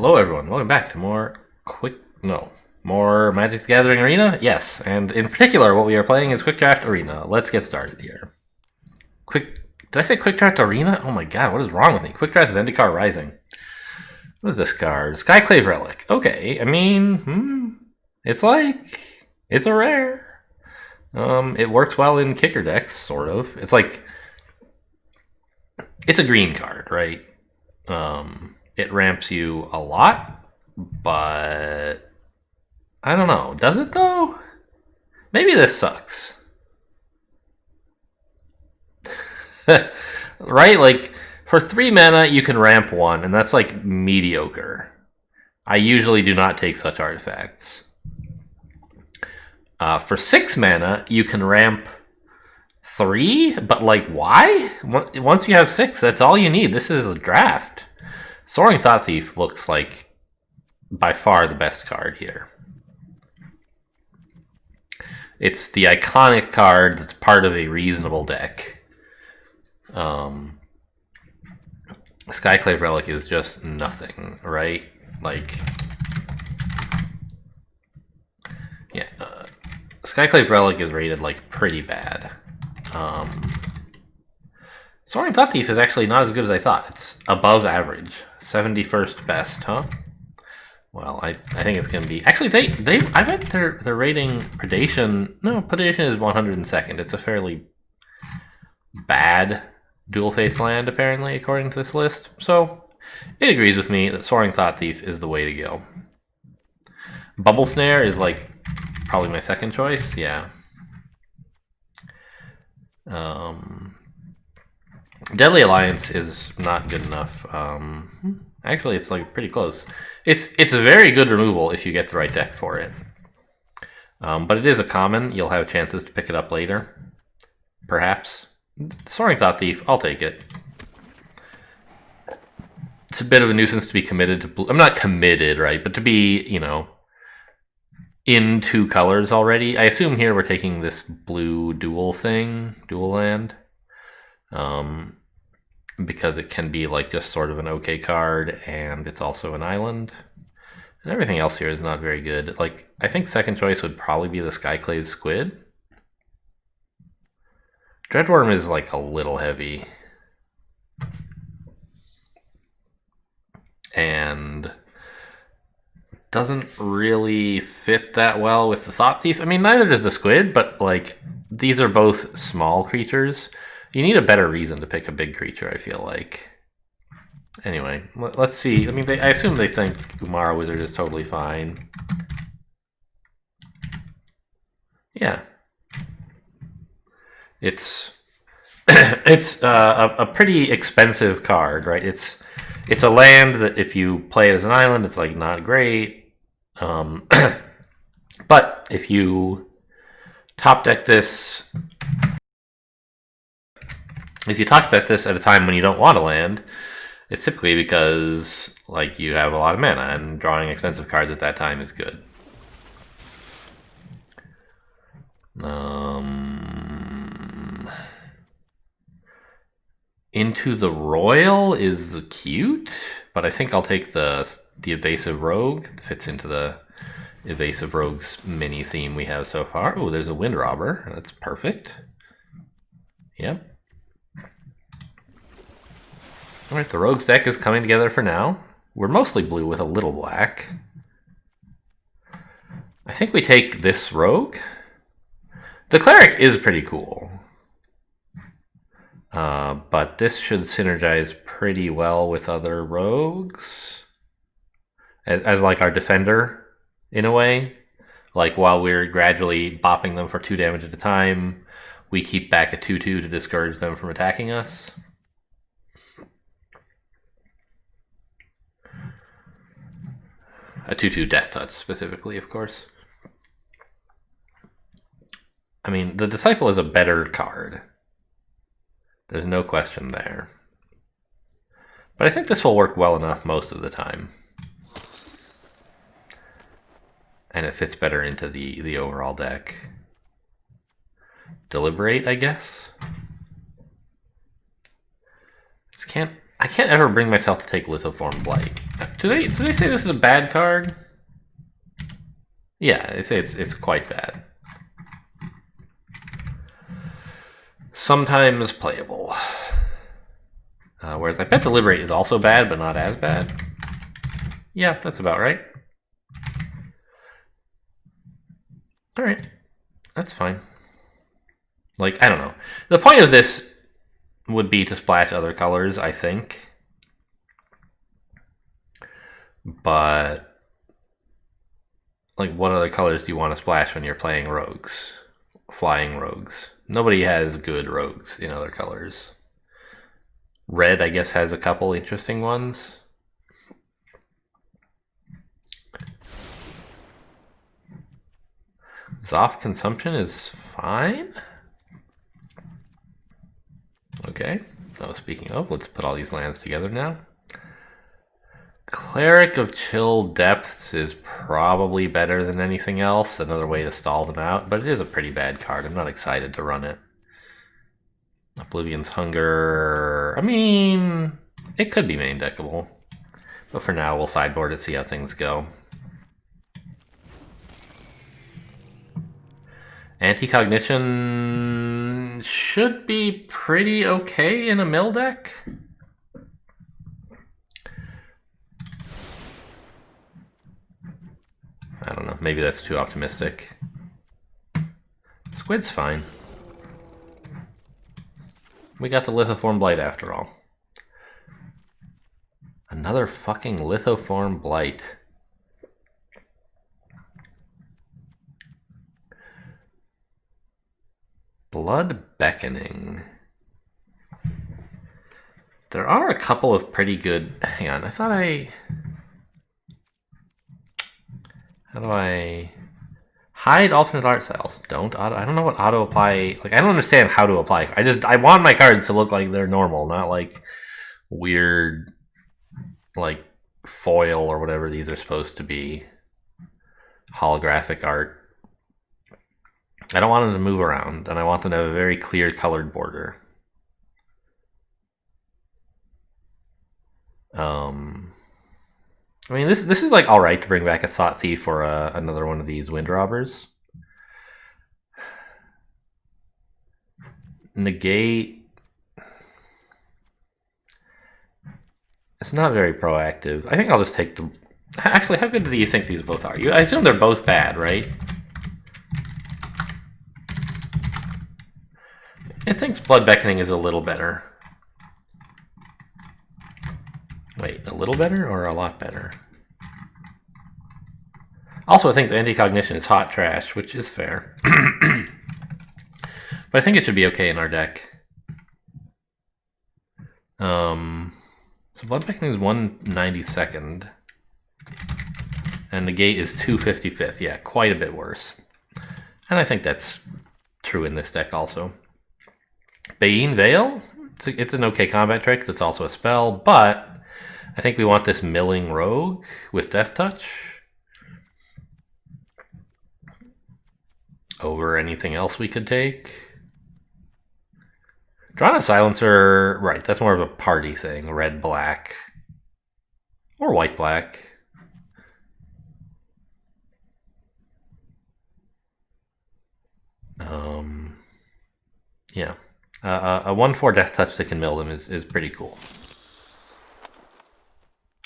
Hello everyone, welcome back to more Magic the Gathering Arena? Yes, and in particular what we are playing is Quick Draft Arena. Let's get started here. Did I say Quick Draft Arena? Oh my god, what is wrong with me? Quick Draft is Zendikar Rising. What is this card? Skyclave Relic. Okay, I mean, it's a rare. It works well in kicker decks, sort of. It's a green card, right? It ramps you a lot, but I don't know. Does it though? Maybe this sucks. Right? Like, for 3 mana, you can ramp 1, and that's like mediocre. I usually do not take such artifacts. For 6 mana, you can ramp 3, but like, why? Once you have 6, that's all you need. This is a draft. Soaring Thought Thief looks like by far the best card here. It's the iconic card that's part of a reasonable deck. Skyclave Relic is just nothing, right? Like, yeah, Skyclave Relic is rated like pretty bad. Soaring Thought Thief is actually not as good as I thought. It's above average. 71st best, huh? Well, I think it's going to be... Actually, I bet their rating Predation... No, Predation is 102nd. It's a fairly bad dual-face land, apparently, according to this list. So, it agrees with me that Soaring Thought Thief is the way to go. Bubble Snare is, like, probably my second choice. Yeah. Deadly Alliance is not good enough. Actually, it's like pretty close. It's a very good removal if you get the right deck for it. But it is a common. You'll have chances to pick it up later. Perhaps. Soaring Thought Thief, I'll take it. It's a bit of a nuisance to be committed to blue. I'm not committed, right? But to be, in 2 colors already. I assume here we're taking this blue dual land. Because it can be like just sort of an okay card, and it's also an island. And everything else here is not very good. Like, I think second choice would probably be the Skyclave Squid. Dreadworm is like a little heavy. And doesn't really fit that well with the Thought Thief. I mean, neither does the Squid, but like, these are both small creatures. You need a better reason to pick a big creature, I feel like. Anyway, let's see. I mean, I assume they think Umara Wizard is totally fine. Yeah. It's a pretty expensive card, right? It's a land that if you play it as an island, it's like not great. But if you top deck this... If you talk about this at a time when you don't want to land, it's typically because like you have a lot of mana, and drawing expensive cards at that time is good. Into the Royal is cute, but I think I'll take the Evasive Rogue. It fits into the Evasive Rogue's mini theme we have so far. Oh, there's a Wind Robber. That's perfect. Yep. Alright, the Rogue's deck is coming together for now. We're mostly blue with a little black. I think we take this Rogue. The Cleric is pretty cool. But this should synergize pretty well with other Rogues. As like our defender, in a way. Like, while we're gradually bopping them for 2 damage at a time, we keep back a 2/2 to discourage them from attacking us. A 2/2 Death Touch, specifically, of course. I mean, the Disciple is a better card. There's no question there. But I think this will work well enough most of the time. And it fits better into the overall deck. Deliberate, I guess? Just can't I can't ever bring myself to take Lithoform Blight. Do they say this is a bad card? Yeah, they say it's quite bad. Sometimes playable. Whereas I bet Deliberate is also bad, but not as bad. Yeah, that's about right. Alright, that's fine. Like, I don't know. The point of this would be to splash other colors, I think. But, like, what other colors do you want to splash when you're playing rogues? Flying rogues. Nobody has good rogues in other colors. Red, I guess, has a couple interesting ones. Zoff consumption is fine. Okay. Oh, speaking of, let's put all these lands together now. Cleric of Chill Depths is probably better than anything else. Another way to stall them out, but it is a pretty bad card. I'm not excited to run it. Oblivion's Hunger. I mean, it could be main deckable. But for now, we'll sideboard it, see how things go. Anti-Cognition should be pretty okay in a mill deck. I don't know, maybe that's too optimistic. Squid's fine. We got the Lithoform Blight after all. Another fucking Lithoform Blight. Blood Beckoning. There are a couple of pretty good... Hang on, I thought I... How do I... Hide alternate art styles. Don't auto... I don't know what auto apply... Like, I don't understand how to apply. I want my cards to look like they're normal, not like weird, like, foil or whatever these are supposed to be. Holographic art. I don't want them to move around, and I want them to have a very clear colored border. I mean, this is like all right to bring back a Thought Thief or another one of these Wind Robbers. Negate. It's not very proactive. I think I'll just take the... Actually, how good do you think these both are? I assume they're both bad, right? I think Blood Beckoning is a little better. Wait, a little better or a lot better? Also, I think the Anti-Cognition is hot trash, which is fair. But I think it should be okay in our deck. So Blood Beckoning is 192nd. And Negate is 255th. Yeah, quite a bit worse. And I think that's true in this deck also. Bayene Veil? It's an okay combat trick that's also a spell, but I think we want this Milling Rogue with Death Touch over anything else we could take. Drana Silencer, right, that's more of a party thing. Red-black. Or white-black. Yeah. A 1/4 Death Touch that can mill them is pretty cool.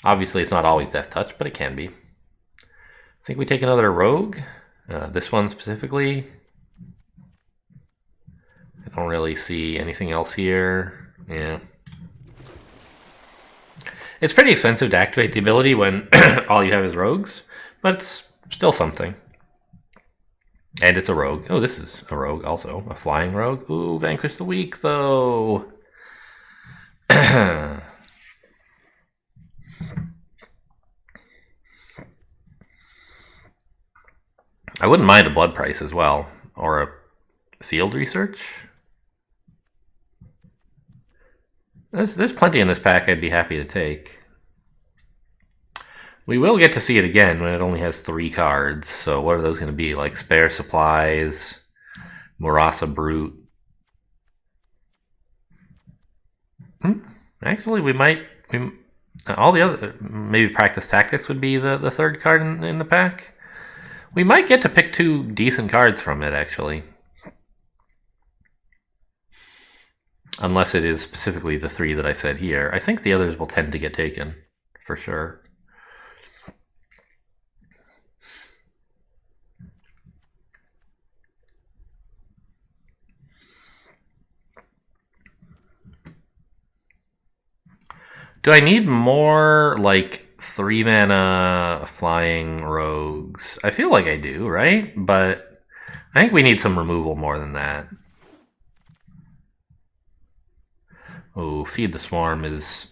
Obviously, it's not always Death Touch, but it can be. I think we take another Rogue. This one specifically. I don't really see anything else here. Yeah. It's pretty expensive to activate the ability when all you have is Rogues, but it's still something. And it's a rogue. Oh, this is a rogue also. A flying rogue. Ooh, Vanquish the Weak, though. I wouldn't mind a Blood Price as well. Or a Field Research. There's plenty in this pack I'd be happy to take. We will get to see it again when it only has 3 cards. So what are those going to be? Like Spare Supplies, Murasa Brute. Actually, we might all the other, maybe Practice Tactics would be the third card in the pack. We might get to pick 2 decent cards from it, actually. Unless it is specifically the 3 that I said here. I think the others will tend to get taken, for sure. Do I need more, like, 3-mana flying rogues? I feel like I do, right? But I think we need some removal more than that. Oh, Feed the Swarm is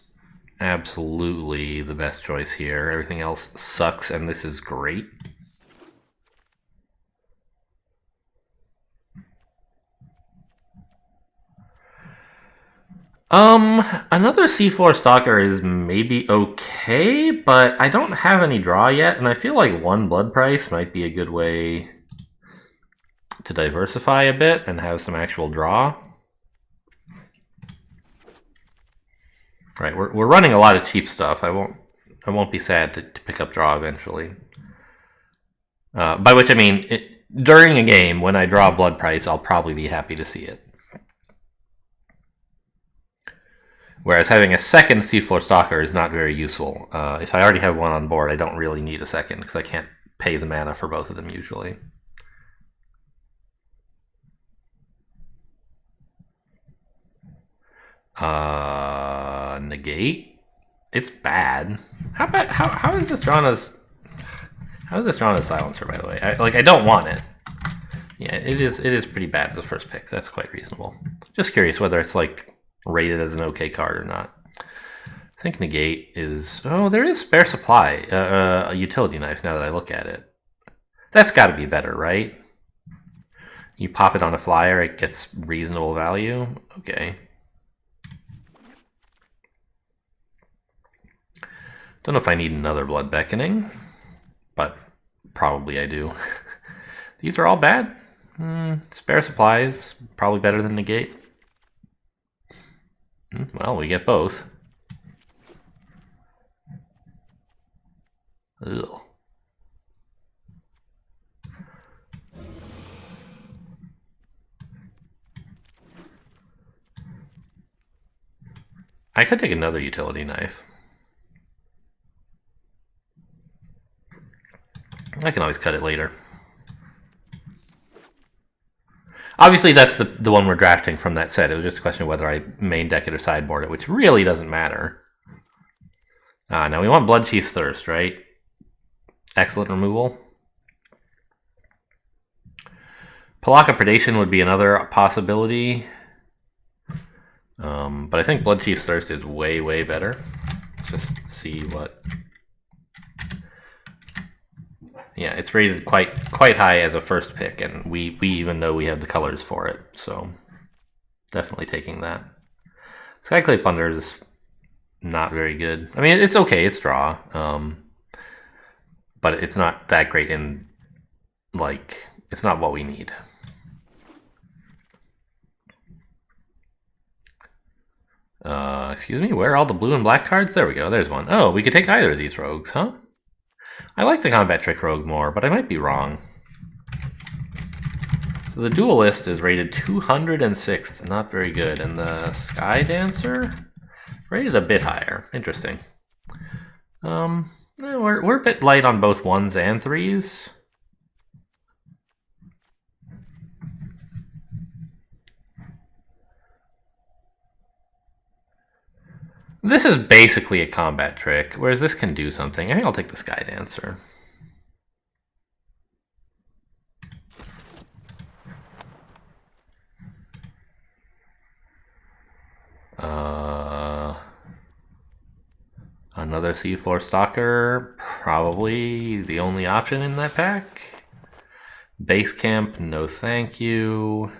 absolutely the best choice here. Everything else sucks, and this is great. Another Seafloor Stalker is maybe okay, but I don't have any draw yet, and I feel like 1 blood price might be a good way to diversify a bit and have some actual draw. Right, we're running a lot of cheap stuff. I won't be sad to pick up draw eventually. By which I mean, during a game, when I draw blood price, I'll probably be happy to see it. Whereas having a second Seafloor Stalker is not very useful. If I already have 1 on board, I don't really need a second, because I can't pay the mana for both of them usually. Negate? It's bad. How is this drawn as... How is this drawn as Silencer, by the way? I don't want it. Yeah, it is pretty bad as a first pick. That's quite reasonable. Just curious whether it's, like, rated as an okay card or not. I think Negate is... Oh, there is Spare Supply. A utility knife, now that I look at it. That's got to be better, right? You pop it on a flyer, it gets reasonable value. Okay. Don't know if I need another Blood Beckoning, but probably I do. These are all bad. Spare Supplies, probably better than Negate. Well, we get both. Ugh. I could take another utility knife. I can always cut it later. Obviously, that's the one we're drafting from that set. It was just a question of whether I main deck it or sideboard it, which really doesn't matter. Now we want Bloodchief's Thirst, right? Excellent removal. Pelaka Predation would be another possibility. But I think Bloodchief's Thirst is way, way better. Let's just see what... Yeah, it's rated quite high as a first pick, and we even know we have the colors for it, so definitely taking that. Skyclave Plunder is not very good. I mean, it's okay, it's draw, but it's not that great in, like, it's not what we need. Excuse me, where are all the blue and black cards? There we go, there's one. Oh, we could take either of these rogues, huh? I like the Combat Trick Rogue more, but I might be wrong. So the Duelist is rated 206th, not very good, and the Sky Dancer rated a bit higher. Interesting. We're a bit light on both 1s and 3s. This is basically a combat trick, whereas this can do something. I think I'll take the Sky Dancer. Another Seafloor Stalker, probably the only option in that pack. Base Camp, no thank you.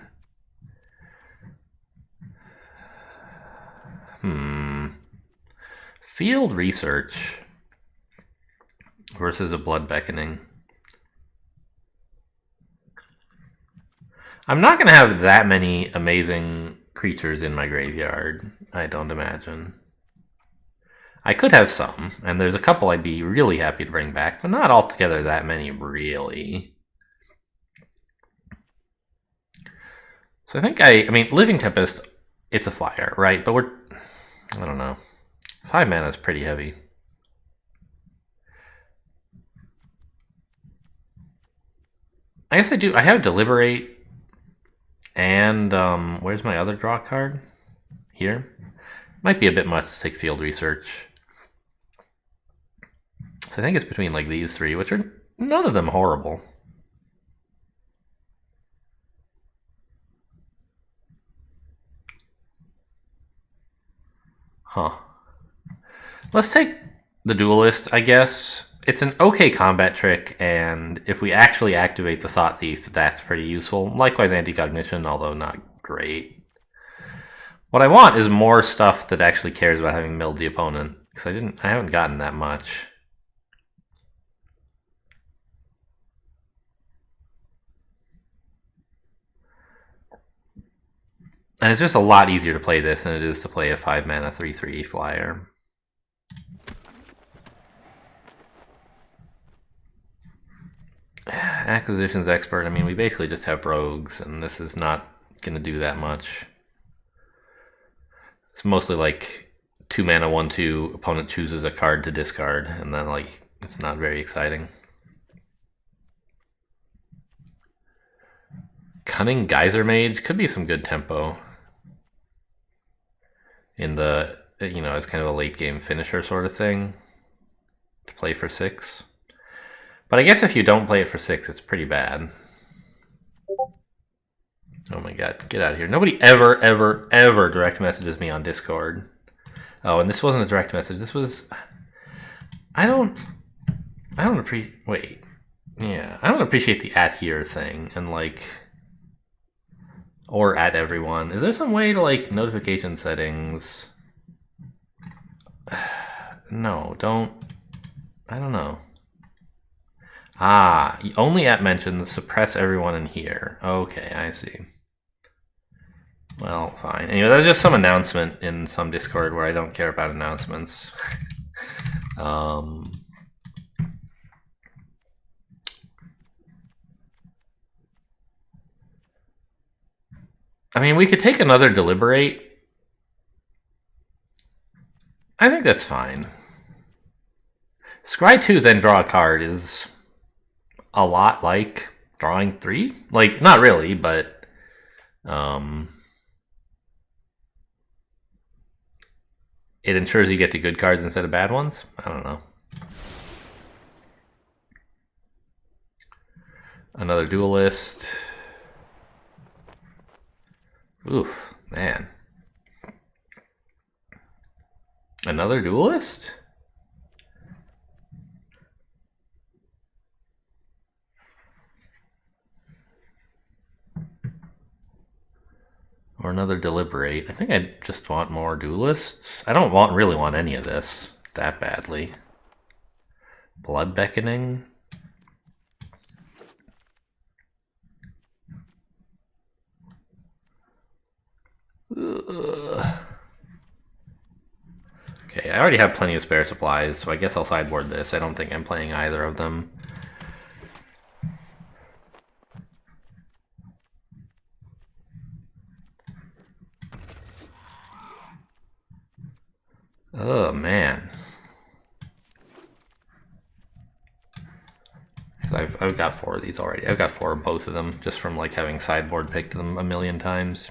Field Research versus a Blood Beckoning. I'm not going to have that many amazing creatures in my graveyard, I don't imagine. I could have some, and there's a couple I'd be really happy to bring back, but not altogether that many, really. So I think I mean, Living Tempest, it's a flyer, right? But I don't know. 5 mana is pretty heavy. I guess I do. I have Deliberate, and where's my other draw card? Here. Might be a bit much to take Field Research. So I think it's between like these three, which are none of them horrible. Huh. Let's take the Duelist, I guess. It's an okay combat trick, and if we actually activate the Thought Thief, that's pretty useful. Likewise, Anti-Cognition, although not great. What I want is more stuff that actually cares about having milled the opponent, because I haven't gotten that much. And it's just a lot easier to play this than it is to play a 5 mana 3/3 flyer. Acquisitions Expert, I mean, we basically just have rogues, and this is not going to do that much. It's mostly like 2 mana 1/2, opponent chooses a card to discard, and then like it's not very exciting. Cunning Geyser Mage could be some good tempo in the, you know, as kind of a late game finisher sort of thing to play for 6. But I guess if you don't play it for 6, it's pretty bad. Oh my god, get out of here. Nobody ever, ever, ever direct messages me on Discord. Oh, and this wasn't a direct message. This was... I don't appreciate... Wait. Yeah, I don't appreciate the at here thing, and like... Or at everyone. Is there some way to like notification settings? No, don't... I don't know. Ah, only at mentions, suppress everyone in here. Okay, I see. Well, fine. Anyway, that's just some announcement in some Discord where I don't care about announcements. I mean, we could take another Deliberate. I think that's fine. Scry 2, then draw a card is a lot like drawing 3. Like, not really, but it ensures you get the good cards instead of bad ones. I don't know. Another Duelist. Oof, man. Another Duelist? Or another Deliberate. I think I just want more Duelists. I don't really want any of this that badly. Blood Beckoning. Ugh. Okay, I already have plenty of spare supplies, so I guess I'll sideboard this. I don't think I'm playing either of them. Oh, man. I've got 4 of these already. I've got 4 of both of them, just from like having sideboard picked them a million times.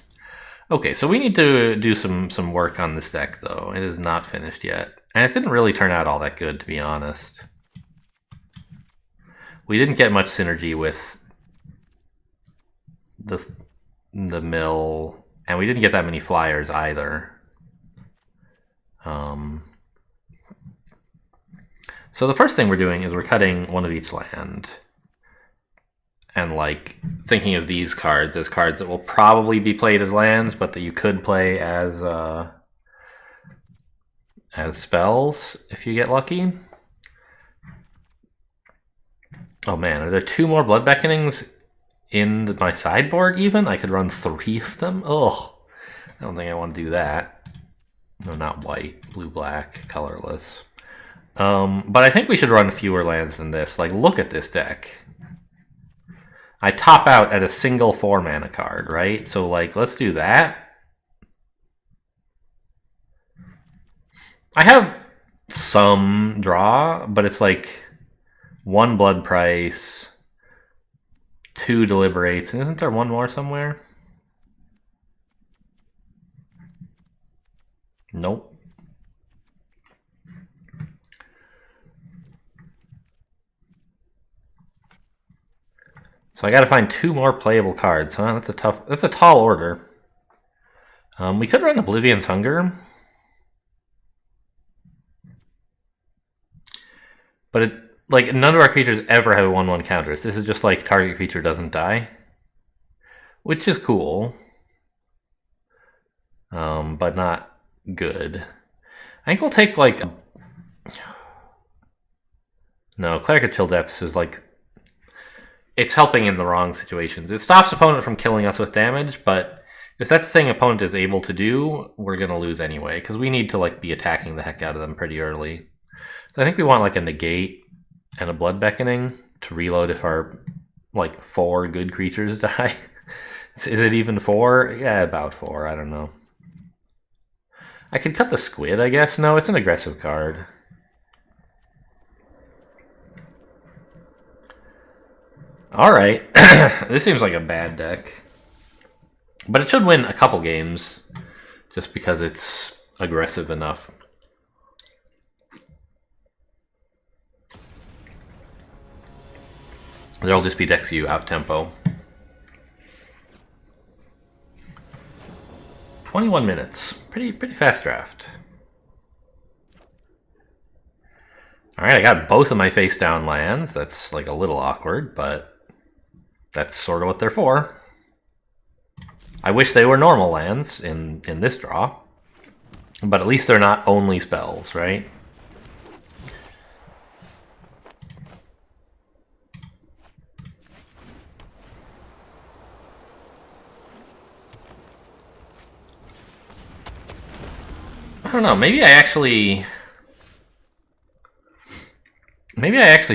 Okay, so we need to do some work on this deck, though. It is not finished yet. And it didn't really turn out all that good, to be honest. We didn't get much synergy with the mill, and we didn't get that many flyers either. So the first thing we're doing is we're cutting one of each land. And like thinking of these cards as cards that will probably be played as lands, but that you could play as spells if you get lucky. Oh man, are there 2 more Blood Beckonings in my sideboard even? I could run 3 of them? Ugh. I don't think I want to do that. No, not white. Blue, black, colorless. But I think we should run fewer lands than this. Like, look at this deck. I top out at a single 4-mana card, right? So, like, let's do that. I have some draw, but it's like 1 blood price, 2 deliberates, and isn't there one more somewhere? Nope. So I got to find 2 more playable cards, huh? That's a tall order. We could run Oblivion's Hunger. But like, none of our creatures ever have 1/1 counters. This is just like target creature doesn't die, which is cool, but not good. I think we'll take like no, Cleric of Chill Depths is like, it's helping in the wrong situations. It stops opponent from killing us with damage, but if that's the thing opponent is able to do, we're gonna lose anyway because we need to like be attacking the heck out of them pretty early. So I think we want like a negate and a blood beckoning to reload if our like 4 good creatures die. Is it even 4? Yeah, about 4. I don't know. I could cut the squid, I guess. No, it's an aggressive card. Alright. This seems like a bad deck. But it should win a couple games just because it's aggressive enough. There'll just be decks you out-tempo. 21 minutes. Pretty fast draft. Alright, I got both of my face-down lands. That's like a little awkward, but that's sort of what they're for. I wish they were normal lands in this draw. But at least they're not only spells, right? I don't know, maybe I actually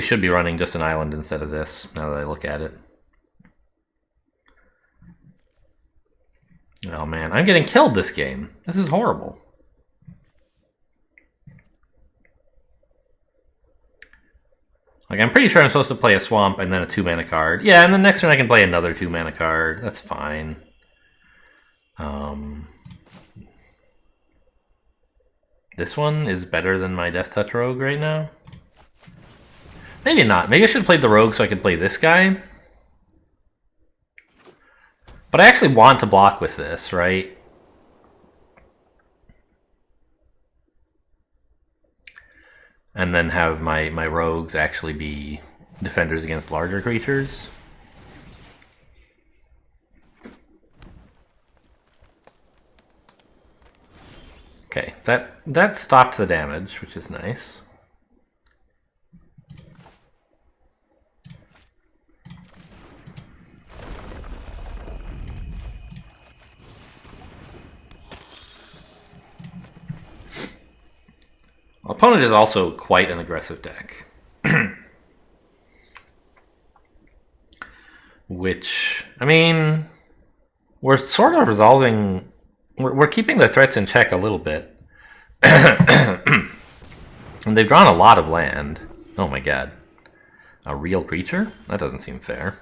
should be running just an island instead of this, now that I look at it. Oh man, I'm getting killed this game. This is horrible. Like, I'm pretty sure I'm supposed to play a swamp and then a 2-mana card. Yeah, and the next turn I can play another 2-mana card. That's fine. This one is better than my Death Touch Rogue right now. Maybe not. Maybe I should have played the Rogue so I could play this guy. But I actually want to block with this, right? And then have my Rogues actually be defenders against larger creatures. Okay, that stopped the damage, which is nice. Opponent is also quite an aggressive deck. Which, I mean, we're sort of resolving... We're keeping their threats in check a little bit. And they've drawn a lot of land. Oh my god. A real creature? That doesn't seem fair.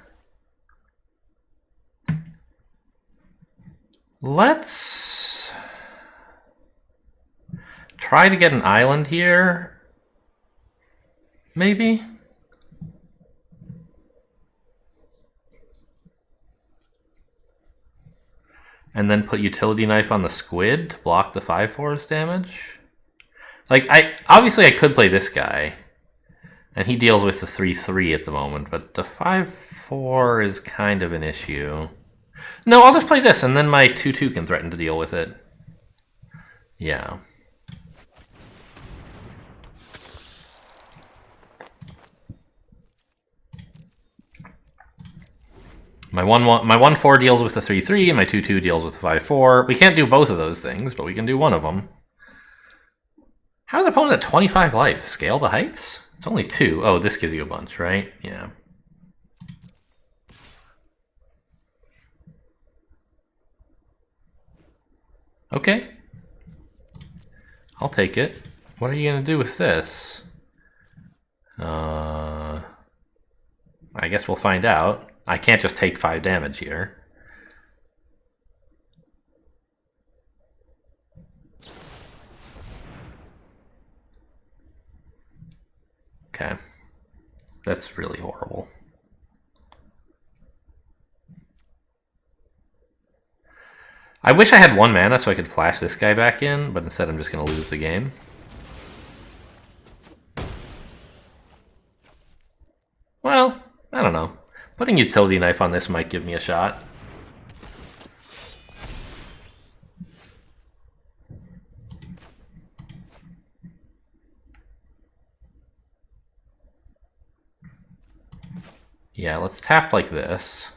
Let's try to get an island here. Maybe? And then put Utility Knife on the squid to block the 5/4's damage. Like, obviously I could play this guy. And he deals with the 3/3 at the moment, but the 5/4 is kind of an issue. No, I'll just play this, and then my 2/2 can threaten to deal with it. Yeah. My 1/4 deals with the 3/3, and my 2/2 deals with the 5/4. We can't do both of those things, but we can do one of them. How's the opponent at 25 life? Scale the heights? It's only 2. Oh, this gives you a bunch, right? Yeah. Okay. I'll take it. What are you going to do with this? I guess we'll find out. I can't just take 5 damage here. Okay. That's really horrible. I wish I had 1 mana so I could flash this guy back in, but instead I'm just going to lose the game. Well, I don't know. Putting Utility Knife on this might give me a shot. Yeah, let's tap like this.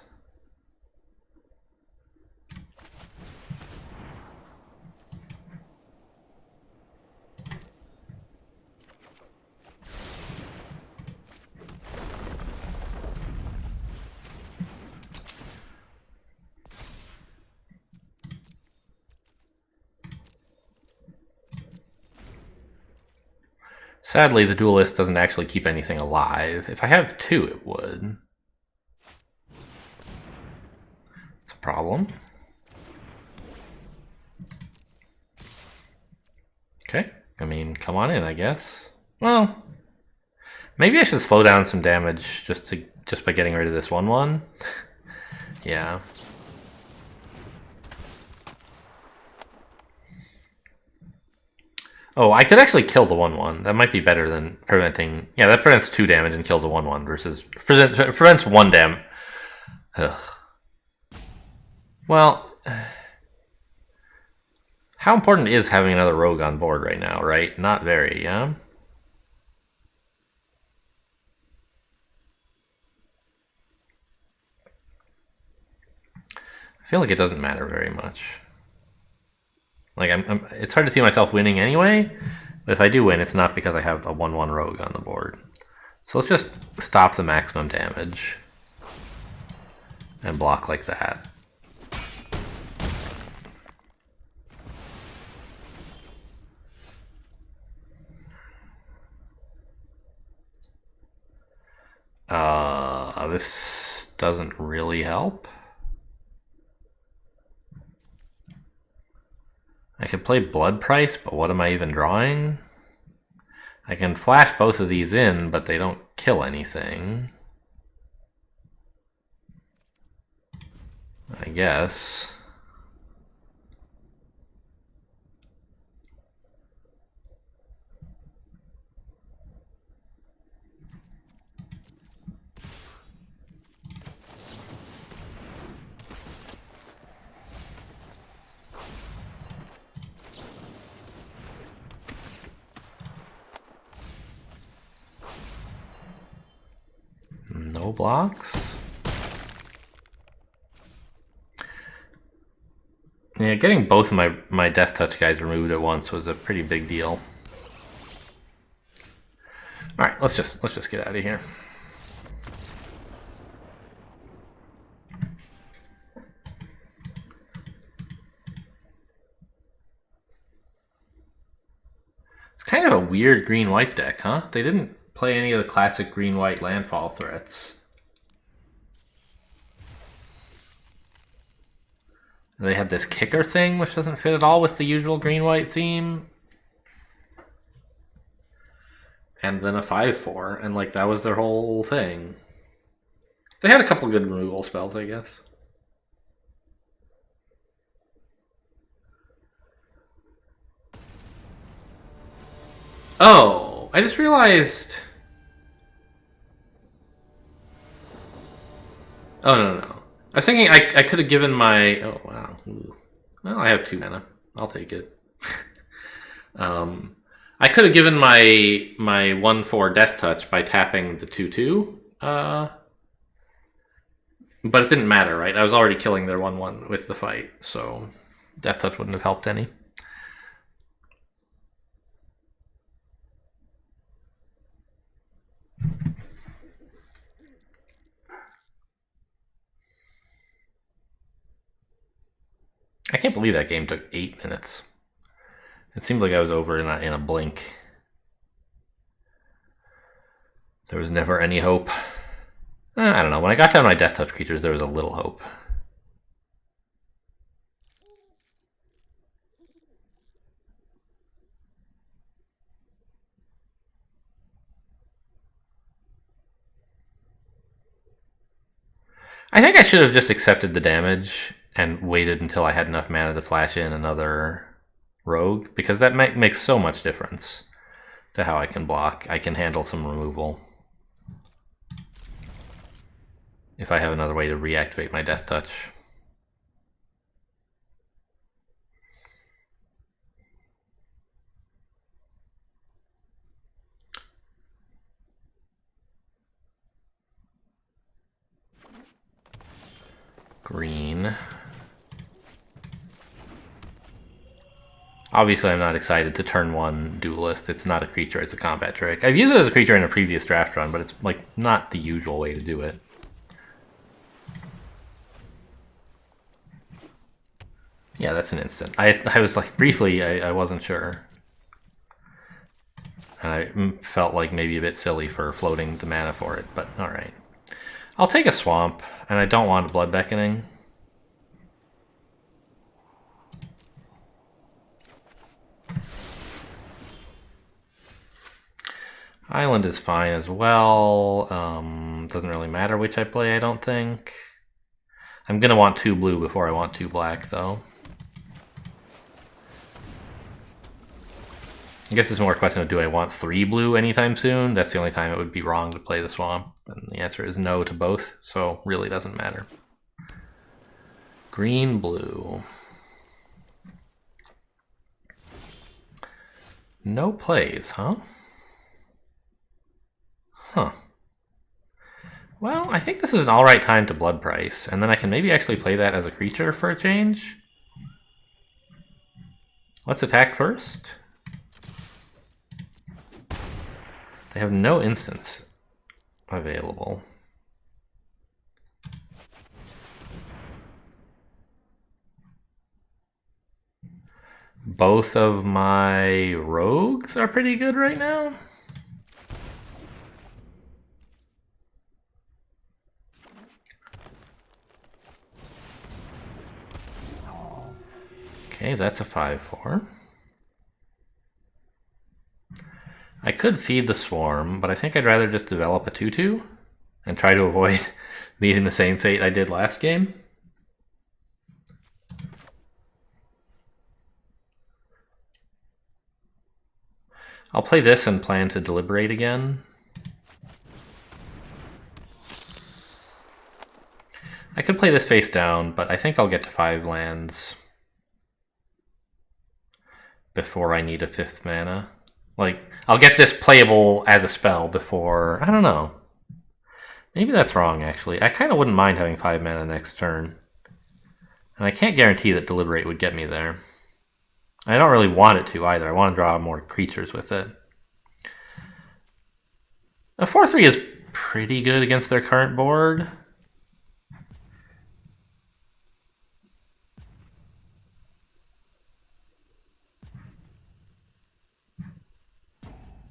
Sadly, the Duelist doesn't actually keep anything alive. If I have 2, it would. It's a problem. Okay, I mean, come on in, I guess. Well, maybe I should slow down some damage just by getting rid of this 1/1. Yeah. Oh, I could actually kill the 1/1. That might be better than preventing... Yeah, that prevents 2 damage and kills a 1/1 versus... prevents 1 damage. Well... How important is having another rogue on board right now, right? Not very, yeah? I feel like it doesn't matter very much. Like, it's hard to see myself winning anyway, but if I do win, it's not because I have a 1/1 rogue on the board. So let's just stop the maximum damage and block like that. This doesn't really help. I could play Blood Price, but what am I even drawing? I can flash both of these in, but they don't kill anything. I guess. No blocks. Yeah, getting both of my Death Touch guys removed at once was a pretty big deal. All right, let's just get out of here. It's kind of a weird green-white deck, huh? They didn't play any of the classic green-white landfall threats. They had this kicker thing, which doesn't fit at all with the usual green-white theme. And then a 5/4, and like that was their whole thing. They had a couple good removal spells, I guess. Oh, I just realized... Oh, no. I was thinking I could have given my... Oh, wow. Ooh. Well, I have 2 mana. I'll take it. I could have given my 1/4 Death Touch by tapping the 2/2. But it didn't matter, right? I was already killing their 1/1 with the fight, so Death Touch wouldn't have helped any. I can't believe that game took 8 minutes. It seemed like I was over in a blink. There was never any hope. I don't know. When I got down my Death Touch creatures, there was a little hope. I think I should have just accepted the damage and waited until I had enough mana to flash in another rogue, because that makes so much difference to how I can block. I can handle some removal if I have another way to reactivate my Death Touch. Green. Obviously, I'm not excited to turn 1 duelist. It's not a creature, it's a combat trick. I've used it as a creature in a previous draft run, but it's like not the usual way to do it. Yeah, that's an instant. I was like, briefly, I wasn't sure. And I felt like maybe a bit silly for floating the mana for it, but alright. I'll take a swamp, and I don't want a Blood Beckoning. Island is fine as well. Doesn't really matter which I play, I don't think. I'm gonna want 2 blue before I want 2 black, though. I guess it's more a question of, do I want 3 blue anytime soon? That's the only time it would be wrong to play the swamp. And the answer is no to both, so really doesn't matter. Green, blue. No plays, huh? Huh. Well, I think this is an alright time to Blood Price, and then I can maybe actually play that as a creature for a change. Let's attack first. They have no instants available. Both of my rogues are pretty good right now. Okay, that's a 5/4. I could feed the swarm, but I think I'd rather just develop a 2/2 and try to avoid meeting the same fate I did last game. I'll play this and plan to deliberate again. I could play this face down, but I think I'll get to 5 lands before I need a 5th mana. Like, I'll get this playable as a spell before... I don't know. Maybe that's wrong, actually. I kind of wouldn't mind having 5 mana next turn. And I can't guarantee that Deliberate would get me there. I don't really want it to, either. I want to draw more creatures with it. A 4/3 is pretty good against their current board.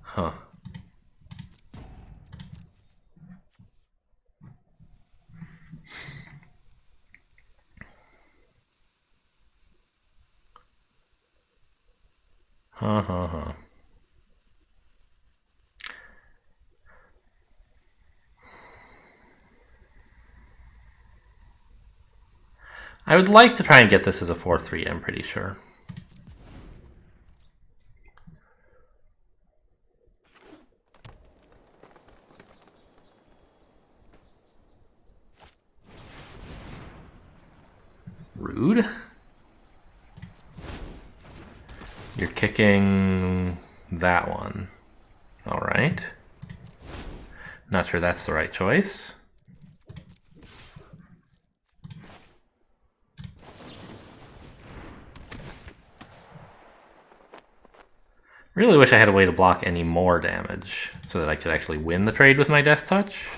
Huh. Huh. I would like to try and get this as a 4/3, I'm pretty sure. Rude. You're kicking that one. All right. Not sure that's the right choice. Really wish I had a way to block any more damage so that I could actually win the trade with my Death Touch.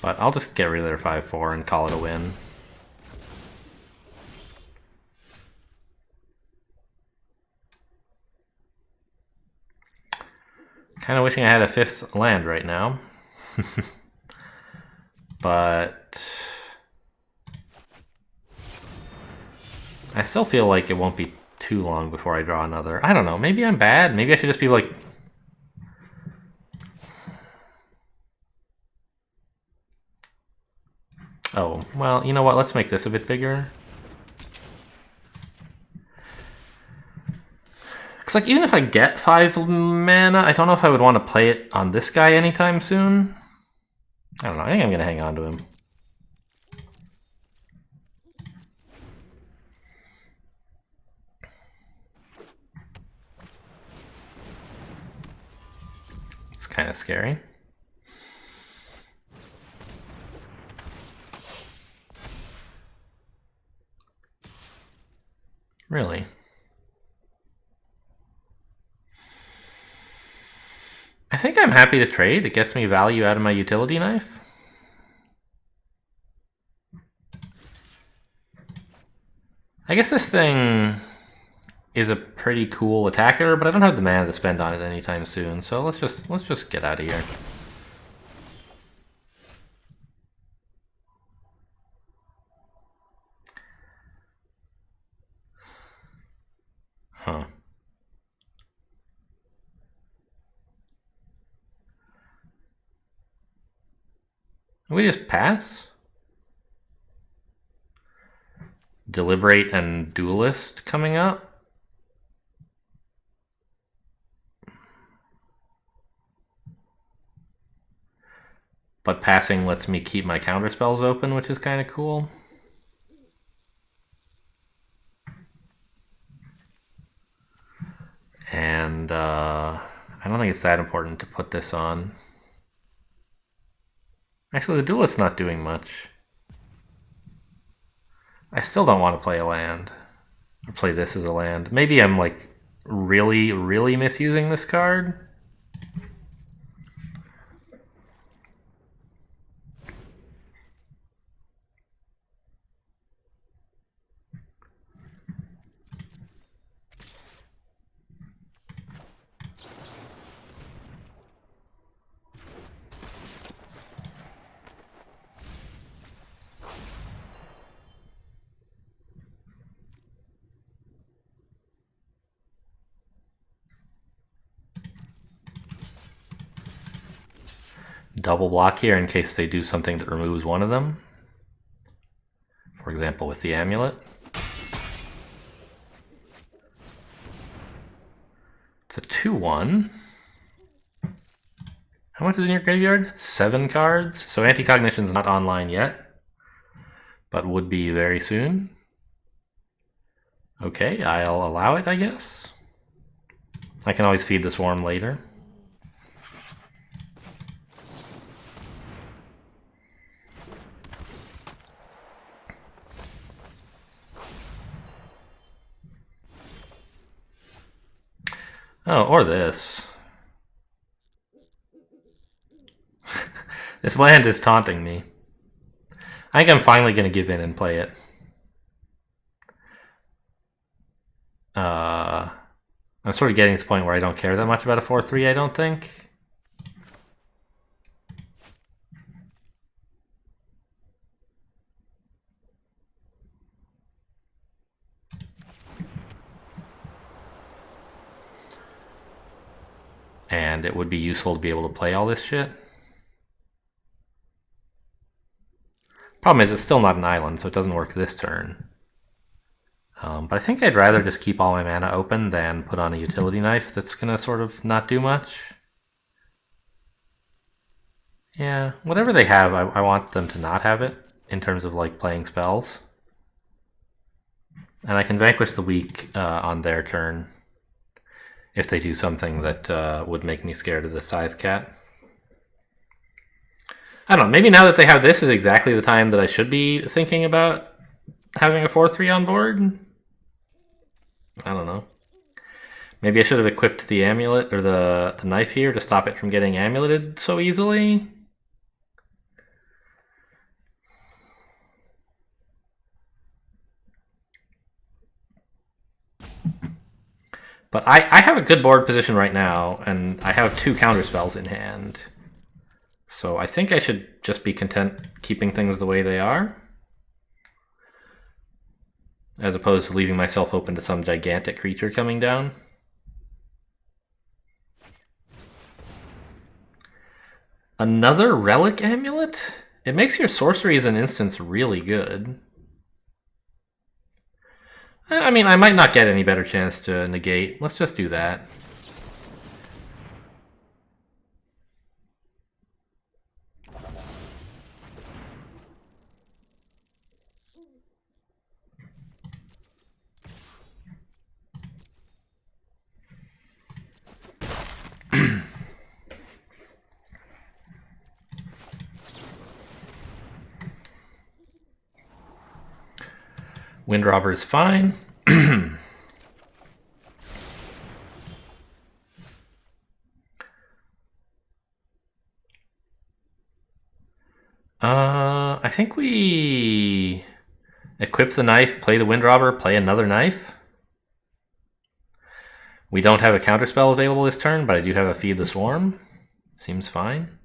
But I'll just get rid of their 5/4 and call it a win. Kind of wishing I had a 5th land right now. But I still feel like it won't be too long before I draw another. I don't know. Maybe I'm bad. Maybe I should just be like... Oh, well, you know what? Let's make this a bit bigger. Because, like, even if I get 5 mana, I don't know if I would want to play it on this guy anytime soon. I don't know. I think I'm going to hang on to him. It's kind of scary. Really? I think I'm happy to trade. It gets me value out of my utility knife. I guess this thing is a pretty cool attacker, but I don't have the mana to spend on it anytime soon, so let's just get out of here. Huh. We just pass? Deliberate and Duelist coming up? But passing lets me keep my counter spells open, which is kind of cool. And I don't think it's that important to put this on. Actually, the Duelist's not doing much. I still don't want to play a land. Or play this as a land. Maybe I'm like really, really misusing this card. Double block here in case they do something that removes one of them. For example, with the amulet. It's a 2/1. How much is in your graveyard? 7 cards. So Anti-Cognition's not online yet, but would be very soon. Okay, I'll allow it, I guess. I can always feed the swarm later. Oh, or this. This land is taunting me. I think I'm finally going to give in and play it. I'm sort of getting to the point where I don't care that much about a 4/3, I don't think. And it would be useful to be able to play all this shit. Problem is, it's still not an island, so it doesn't work this turn. But I think I'd rather just keep all my mana open than put on a utility knife that's going to sort of not do much. Yeah, whatever they have, I want them to not have it in terms of like playing spells. And I can vanquish the weak on their turn if they do something that would make me scared of the Scythe Cat. I don't know, maybe now that they have this is exactly the time that I should be thinking about having a 4/3 on board? I don't know. Maybe I should have equipped the amulet or the knife here to stop it from getting amuleted so easily? But I have a good board position right now, and I have 2 counter spells in hand. So I think I should just be content keeping things the way they are, as opposed to leaving myself open to some gigantic creature coming down. Another relic amulet? It makes your sorcery as an instance really good. I mean, I might not get any better chance to negate. Let's just do that. Windrobber is fine. I think we equip the knife, play the Windrobber, play another knife. We don't have a counterspell available this turn, but I do have a Feed the Swarm. Seems fine.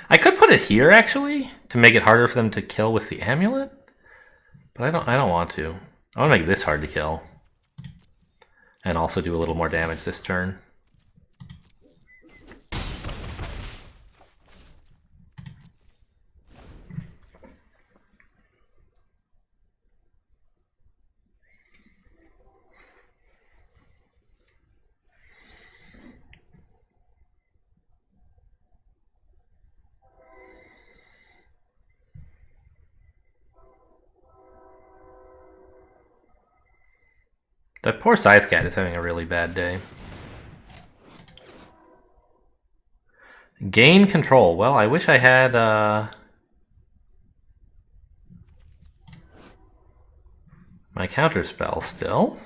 I could put it here actually to make it harder for them to kill with the amulet, but I don't want to. I want to make this hard to kill, and also do a little more damage this turn. That poor Scythe Cat is having a really bad day. Gain control. Well, I wish I had my counter spell still.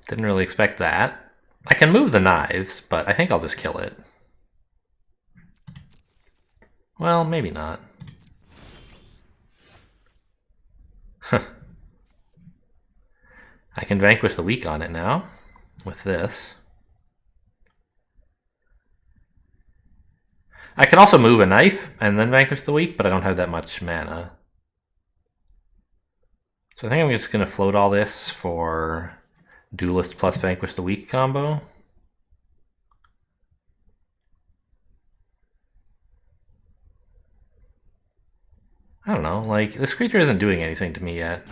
Didn't really expect that. I can move the knives, but I think I'll just kill it. Well, maybe not. I can vanquish the weak on it now with this. I can also move a knife and then vanquish the weak, but I don't have that much mana. So I think I'm just going to float all this for Duelist plus vanquish the weak combo. I don't know, like, this creature isn't doing anything to me yet.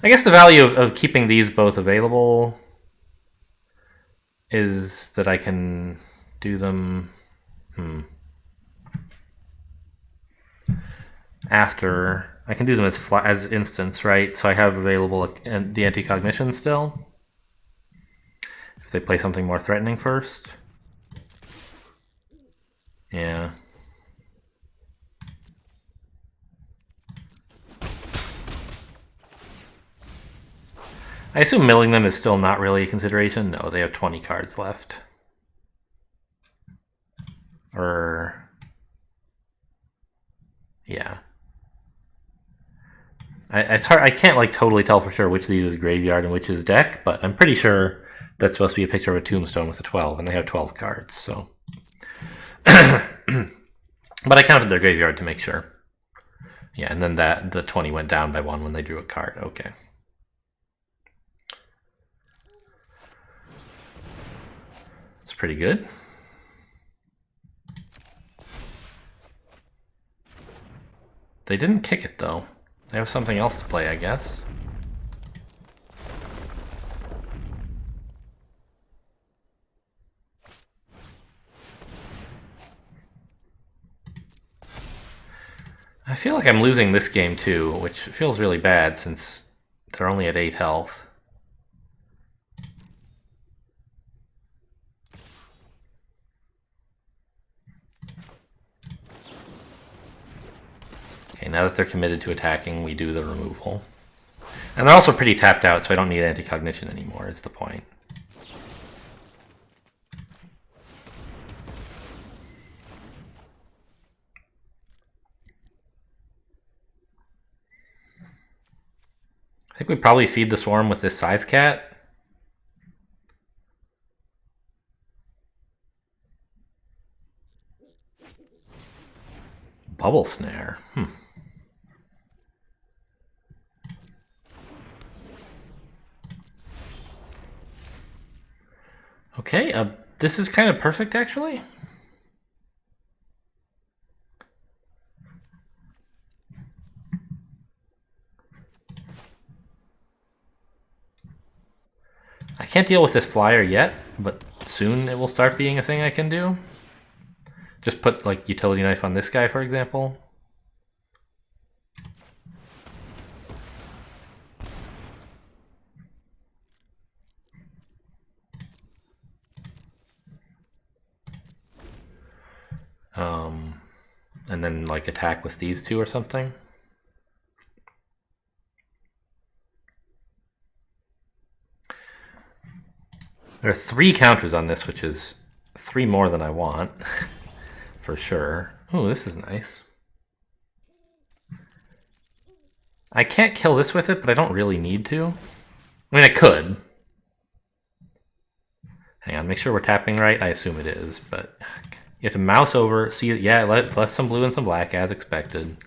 I guess the value of keeping these both available is that I can do them after. I can do them as instants, right? So I have available the anti-cognition still. If they play something more threatening first. Yeah. I assume milling them is still not really a consideration. No, they have 20 cards left. Or... yeah. It's hard. I can't like totally tell for sure which of these is graveyard and which is deck, but I'm pretty sure that's supposed to be a picture of a tombstone with a 12, and they have 12 cards, so... but I counted their graveyard to make sure. Yeah, and then the 20 went down by 1 when they drew a card. Okay. It's pretty good. They didn't kick it, though. They have something else to play, I guess. I feel like I'm losing this game too, which feels really bad since they're only at 8 health. Okay, now that they're committed to attacking, we do the removal. And they're also pretty tapped out, so I don't need anti-cognition anymore, is the point. I think we probably feed the swarm with this Scythe Cat. Bubble Snare. Okay, this is kind of perfect, actually. I can't deal with this flyer yet, but soon it will start being a thing I can do. Just put, like, utility knife on this guy, for example. And then, like, attack with these two or something. There are 3 counters on this, which is 3 more than I want, for sure. Ooh, this is nice. I can't kill this with it, but I don't really need to. I mean, I could. Hang on, make sure we're tapping right. I assume it is, but you have to mouse over. See, yeah, left some blue and some black, as expected.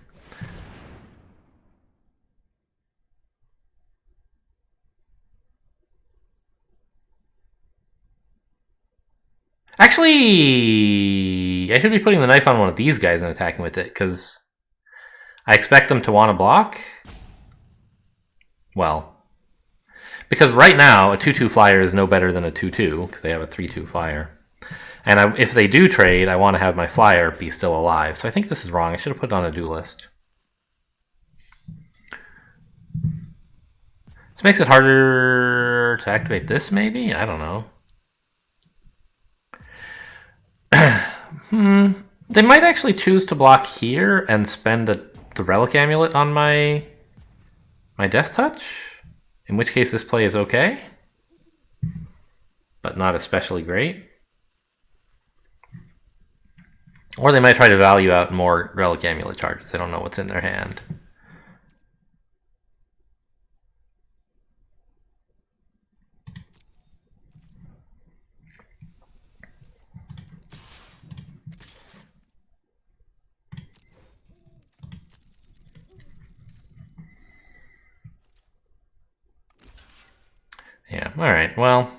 Actually, I should be putting the knife on one of these guys and attacking with it, because I expect them to want to block. Well, because right now, a 2-2 flyer is no better than a 2-2, because they have a 3-2 flyer. And if they do trade, I want to have my flyer be still alive. So I think this is wrong. I should have put it on a duelist. This makes it harder to activate this, maybe? I don't know. They might actually choose to block here and spend the Relic Amulet on my Death Touch, in which case this play is okay, but not especially great. Or they might try to value out more Relic Amulet charges. They don't know what's in their hand. Yeah, alright, well,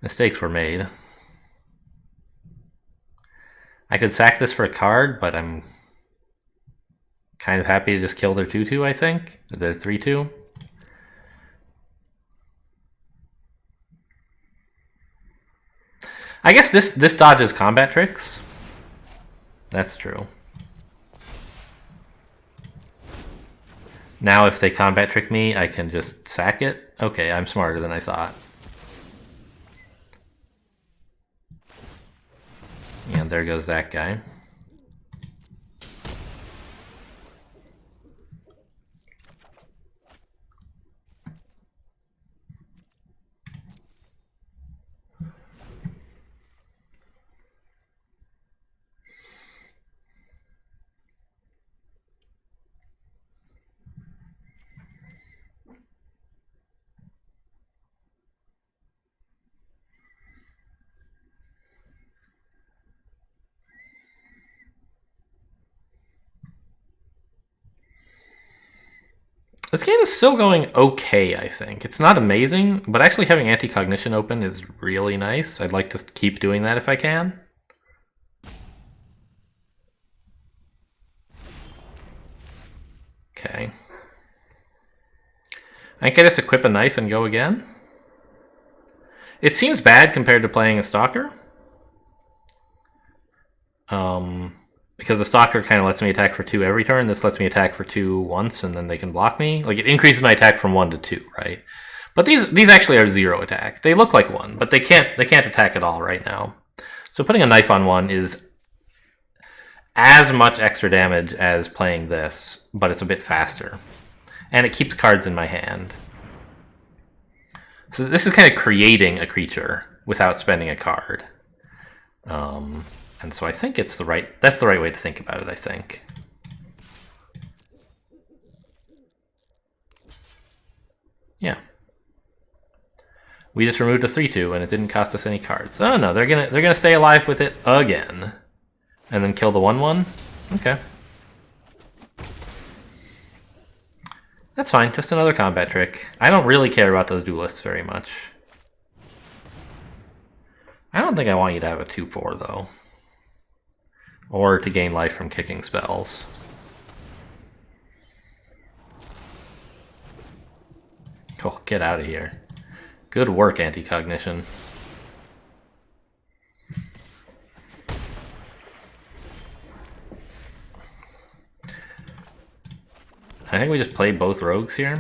mistakes were made. I could sack this for a card, but I'm kind of happy to just kill their 2-2, I think. Their 3-2. I guess this dodges combat tricks. That's true. Now if they combat trick me, I can just sack it. Okay, I'm smarter than I thought. And there goes that guy. This game is still going okay, I think. It's not amazing, but actually having anti-cognition open is really nice. I'd like to keep doing that if I can. Okay. I can just equip a knife and go again. It seems bad compared to playing a Stalker. Because the Stalker kind of lets me attack for 2 every turn. This lets me attack for 2 once, and then they can block me. Like, it increases my attack from 1 to 2, right? But these actually are 0 attack. They look like 1, but they can't attack at all right now. So putting a knife on one is as much extra damage as playing this, but it's a bit faster. And it keeps cards in my hand. So this is kind of creating a creature without spending a card. And so I think that's the right way to think about it, I think. Yeah. We just removed a 3/2 and it didn't cost us any cards. Oh no, they're gonna stay alive with it again. And then kill the 1/1? Okay. That's fine, just another combat trick. I don't really care about those duelists very much. I don't think I want you to have a 2/4 though. Or to gain life from kicking spells. Oh, get out of here. Good work, Anti-Cognition. I think we just play both rogues here.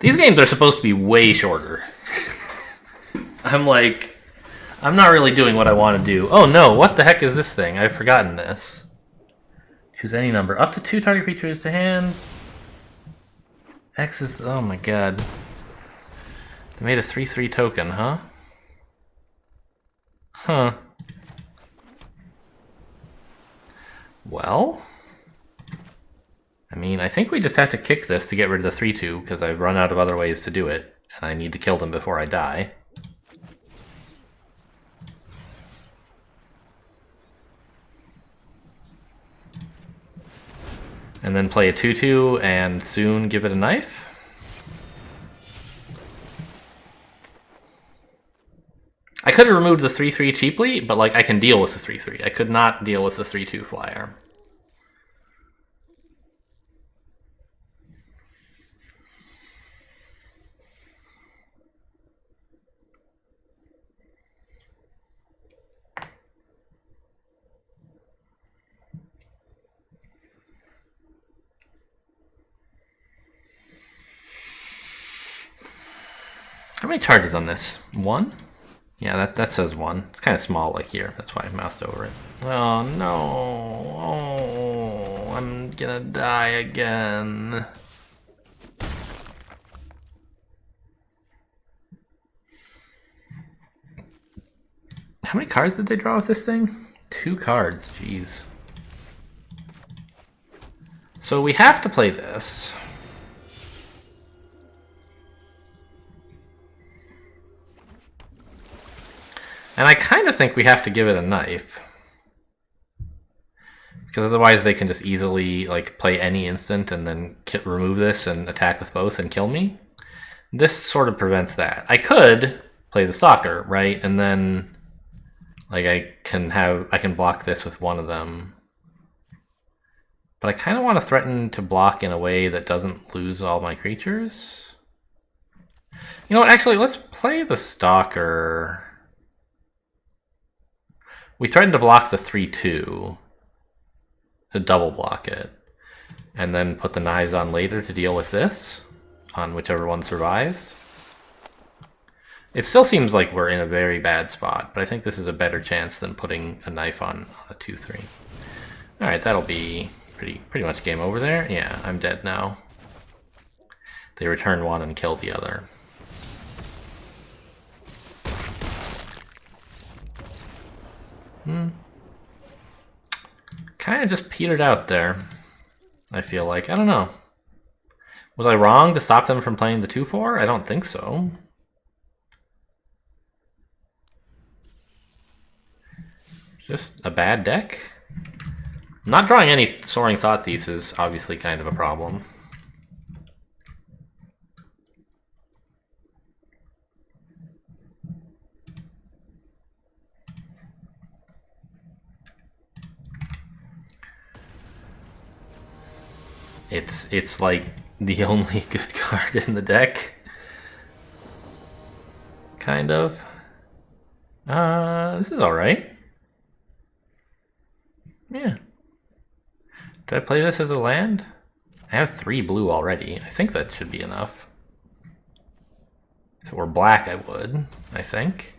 These games are supposed to be way shorter. I'm not really doing what I want to do. Oh no, what the heck is this thing? I've forgotten this. Choose any number. Up to 2 target creatures to hand. X is... oh my god. They made a 3/3 token, huh? Huh. Well... I mean, I think we just have to kick this to get rid of the 3/2, because I've run out of other ways to do it, and I need to kill them before I die. And then play a 2/2 and soon give it a knife. I could have removed the 3/3 cheaply, but like I can deal with the 3/3. I could not deal with the 3/2 flyer. How many charges on this? 1? Yeah, that says 1. It's kind of small like here. That's why I moused over it. Oh no. Oh, I'm gonna die again. How many cards did they draw with this thing? 2 cards, jeez. So we have to play this. And I kind of think we have to give it a knife. Because otherwise they can just easily like play any instant and then remove this and attack with both and kill me. This sort of prevents that. I could play the Stalker, right? And then like I can block this with one of them. But I kind of want to threaten to block in a way that doesn't lose all my creatures. You know what, actually, let's play the Stalker. We threatened to block the 3/2 to double block it, and then put the knives on later to deal with this on whichever one survives. It still seems like we're in a very bad spot, but I think this is a better chance than putting a knife on a 2/3. All right, that'll be pretty much game over there. Yeah, I'm dead now. They return one and kill the other. Kind of just petered out there, I feel like. I don't know. Was I wrong to stop them from playing the 2/4? I don't think so. Just a bad deck? Not drawing any Soaring Thought Thieves is obviously kind of a problem. It's like the only good card in the deck. Kind of. This is alright. Yeah. Do I play this as a land? I have 3 blue already. I think that should be enough. If it were black, I would, I think.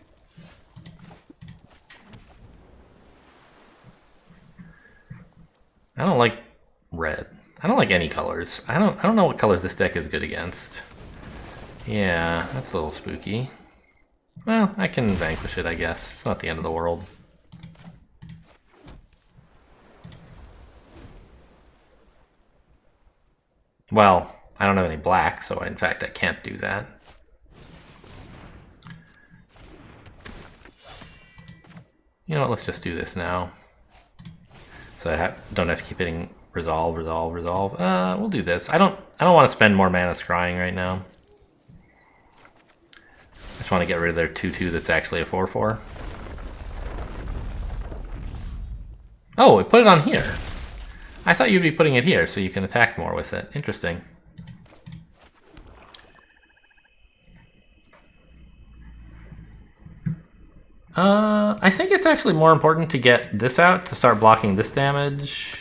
I don't like red. I don't like any colors. I don't know what colors this deck is good against. Yeah, that's a little spooky. Well, I can vanquish it, I guess. It's not the end of the world. Well, I don't have any black, so in fact I can't do that. You know what, let's just do this now. So I don't have to keep hitting resolve, resolve, resolve. We'll do this. I don't want to spend more mana scrying right now. I just want to get rid of their 2/2 that's actually a 4/4. Oh, it put it on here. I thought you'd be putting it here so you can attack more with it. Interesting. I think it's actually more important to get this out to start blocking this damage.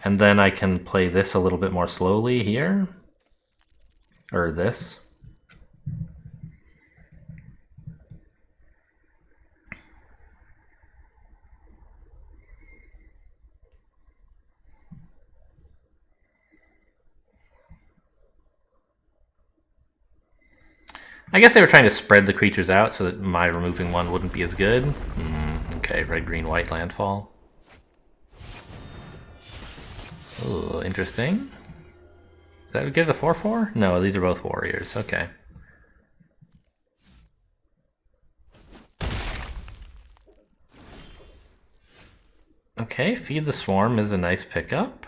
And then I can play this a little bit more slowly here. Or this. I guess they were trying to spread the creatures out so that my removing one wouldn't be as good. Okay, red, green, white landfall. Ooh, interesting. Does that give it a 4/4? No, these are both warriors. Okay. Okay, feed the swarm is a nice pickup.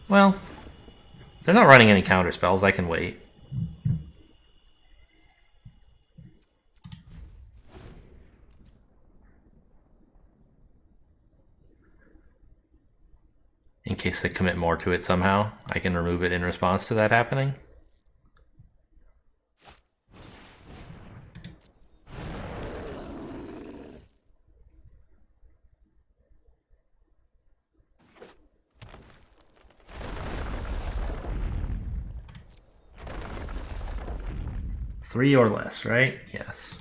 Well, they're not running any counter spells. I can wait. In case they commit more to it somehow, I can remove it in response to that happening. Three or less, right? Yes.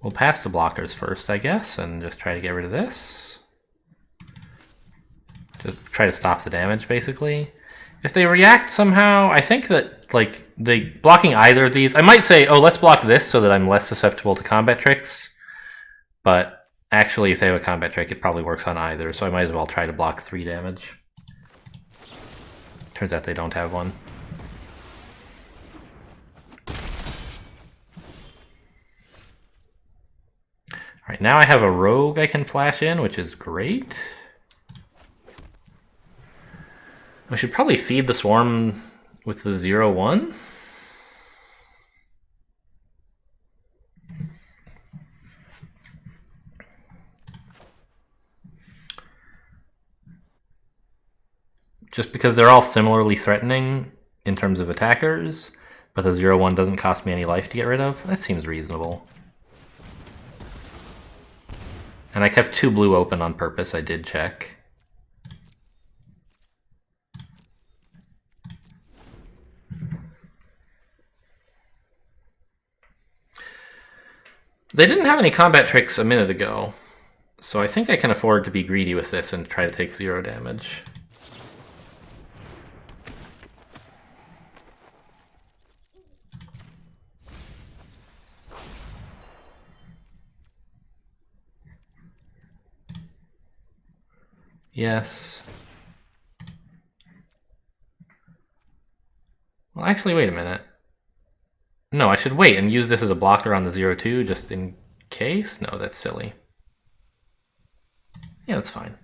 We'll pass the blockers first, I guess, and just try to get rid of this. Just try to stop the damage, basically. If they react somehow, I think that, like, blocking either of these... I might say, oh, let's block this so that I'm less susceptible to combat tricks. But actually, if they have a combat trick, it probably works on either, so I might as well try to block 3 damage. Turns out they don't have one. Alright, now I have a rogue I can flash in, which is great. We should probably feed the swarm with the 0/1. Just because they're all similarly threatening in terms of attackers, but the 0/1 doesn't cost me any life to get rid of. That seems reasonable. And I kept 2 blue open on purpose, I did check. They didn't have any combat tricks a minute ago, so I think I can afford to be greedy with this and try to take 0 damage. Yes. Well, actually, wait a minute. No, I should wait and use this as a blocker on the 0/2 just in case? No, that's silly. Yeah, that's fine.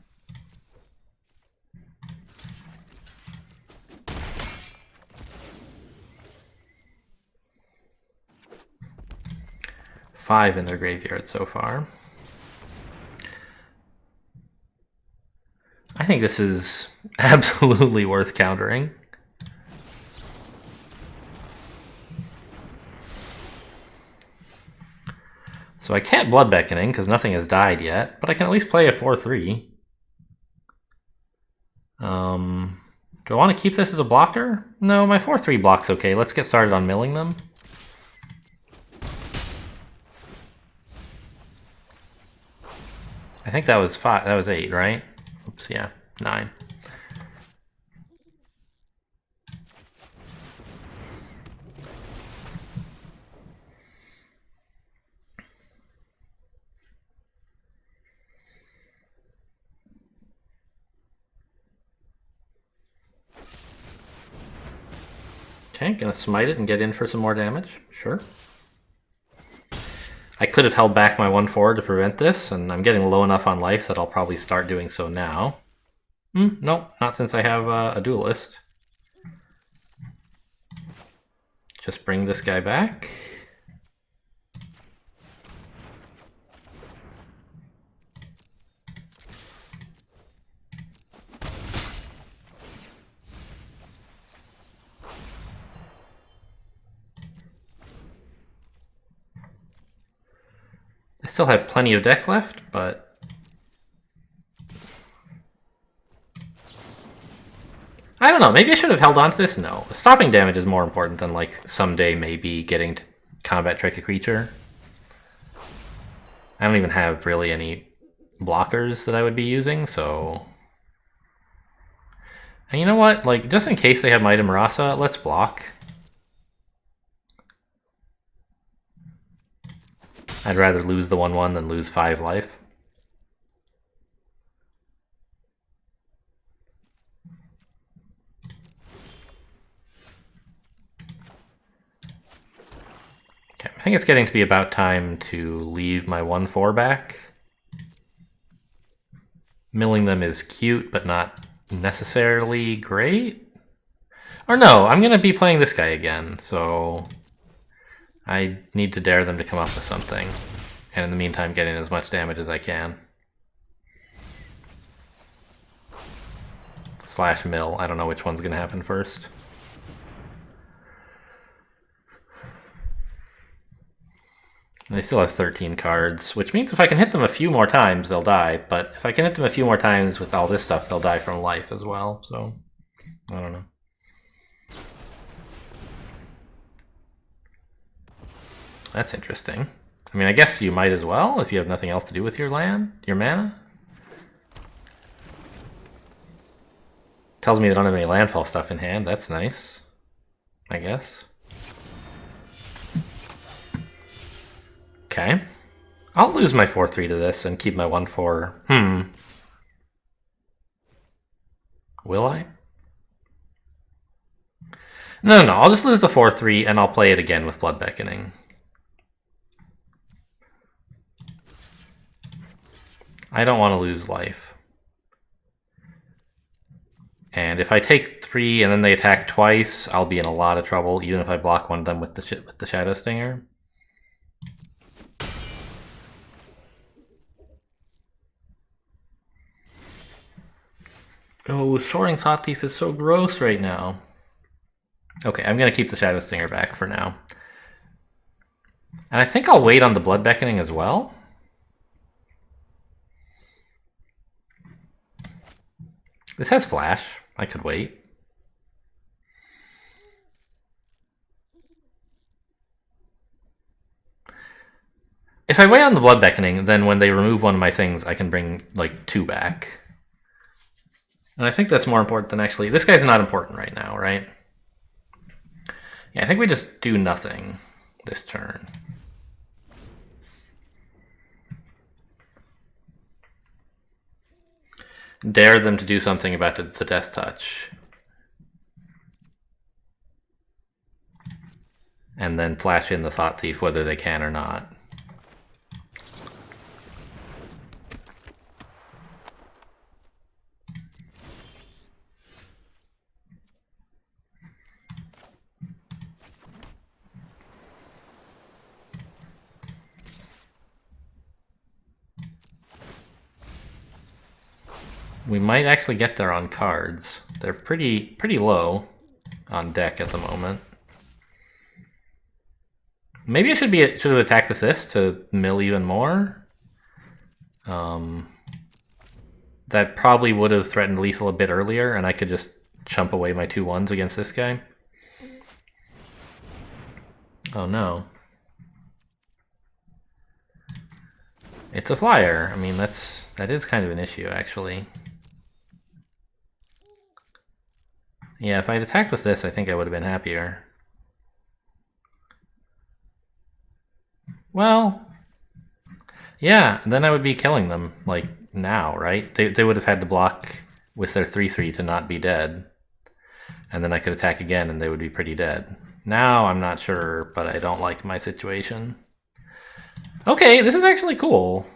Five in their graveyard so far. I think this is absolutely worth countering. So I can't Blood Beckoning because nothing has died yet, but I can at least play a 4-3. Do I want to keep this as a blocker? No, my 4-3 block's okay. Let's get started on milling them. I think that was 5. That was 8, right? Oops, yeah, 9. Okay, gonna smite it and get in for some more damage. Sure. I could have held back my 1-4 to prevent this, and I'm getting low enough on life that I'll probably start doing so now. Nope, not since I have a duelist. Just bring this guy back. I still have plenty of deck left, but I don't know, maybe I should have held on to this? No. Stopping damage is more important than, like, someday maybe getting to combat trick a creature. I don't even have really any blockers that I would be using, so... And you know what? Like, just in case they have Might of Marasa, let's block. I'd rather lose the 1-1 than lose 5 life. Okay, I think it's getting to be about time to leave my 1-4 back. Milling them is cute, but not necessarily great. Or no, I'm going to be playing this guy again, so I need to dare them to come up with something. And in the meantime, get in as much damage as I can. Slash mill. I don't know which one's going to happen first. And they still have 13 cards, which means if I can hit them a few more times, they'll die. But if I can hit them a few more times with all this stuff, they'll die from life as well. So, I don't know. That's interesting. I mean, I guess you might as well if you have nothing else to do with your land, your mana. Tells me they don't have any landfall stuff in hand. That's nice, I guess. Okay. I'll lose my 4-3 to this and keep my 1-4. Will I? No, I'll just lose the 4-3 and I'll play it again with Blood Beckoning. I don't want to lose life. And if I take 3 and then they attack twice, I'll be in a lot of trouble, even if I block one of them with the Shadow Stinger. Oh, Soaring Thought Thief is so gross right now. Okay, I'm going to keep the Shadow Stinger back for now. And I think I'll wait on the Blood Beckoning as well. This has flash. I could wait. If I wait on the Blood Beckoning, then when they remove one of my things, I can bring, like, 2 back. And I think that's more important than actually... This guy's not important right now, right? Yeah, I think we just do nothing this turn. Dare them to do something about the Death Touch. And then flash in the Thought Thief whether they can or not. We might actually get there on cards. They're pretty low on deck at the moment. Maybe I should have attacked with this to mill even more. That probably would have threatened lethal a bit earlier, and I could just chump away my 2/1s against this guy. Oh no. It's a flyer. I mean, that is kind of an issue, actually. Yeah, if I had attacked with this, I think I would have been happier. Well, yeah, then I would be killing them, like, now, right? They would have had to block with their 3/3 to not be dead. And then I could attack again and they would be pretty dead. Now I'm not sure, but I don't like my situation. Okay, this is actually cool.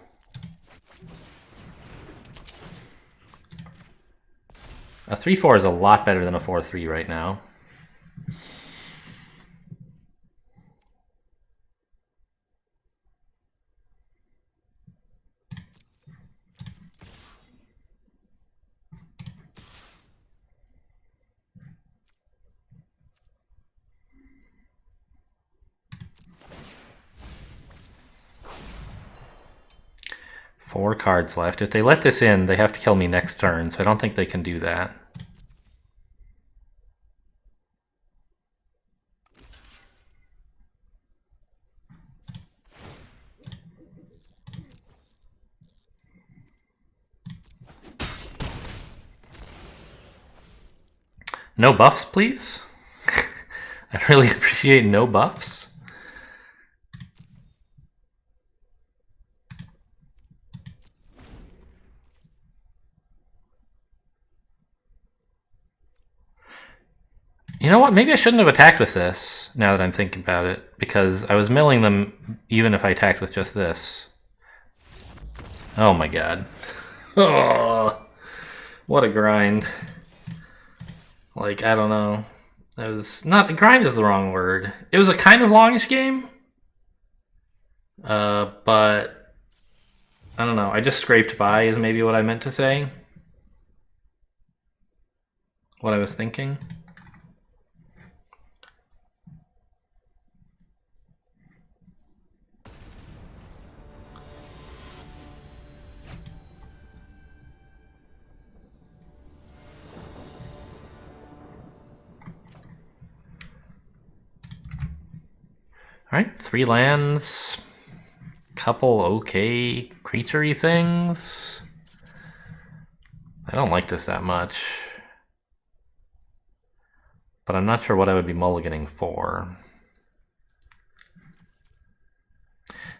A 3/4 is a lot better than a 4/3 right now. Four cards left. If they let this in, they have to kill me next turn, so I don't think they can do that. No buffs, please? I'd really appreciate no buffs. You know what? Maybe I shouldn't have attacked with this, now that I'm thinking about it, because I was milling them even if I attacked with just this. Oh my god. Oh, what a grind. Like, I don't know. That was not, grind is the wrong word. It was a kind of longish game. But I don't know. I just scraped by is maybe what I meant to say. What I was thinking. Alright, 3 lands. Couple okay creature-y things. I don't like this that much. But I'm not sure what I would be mulliganing for.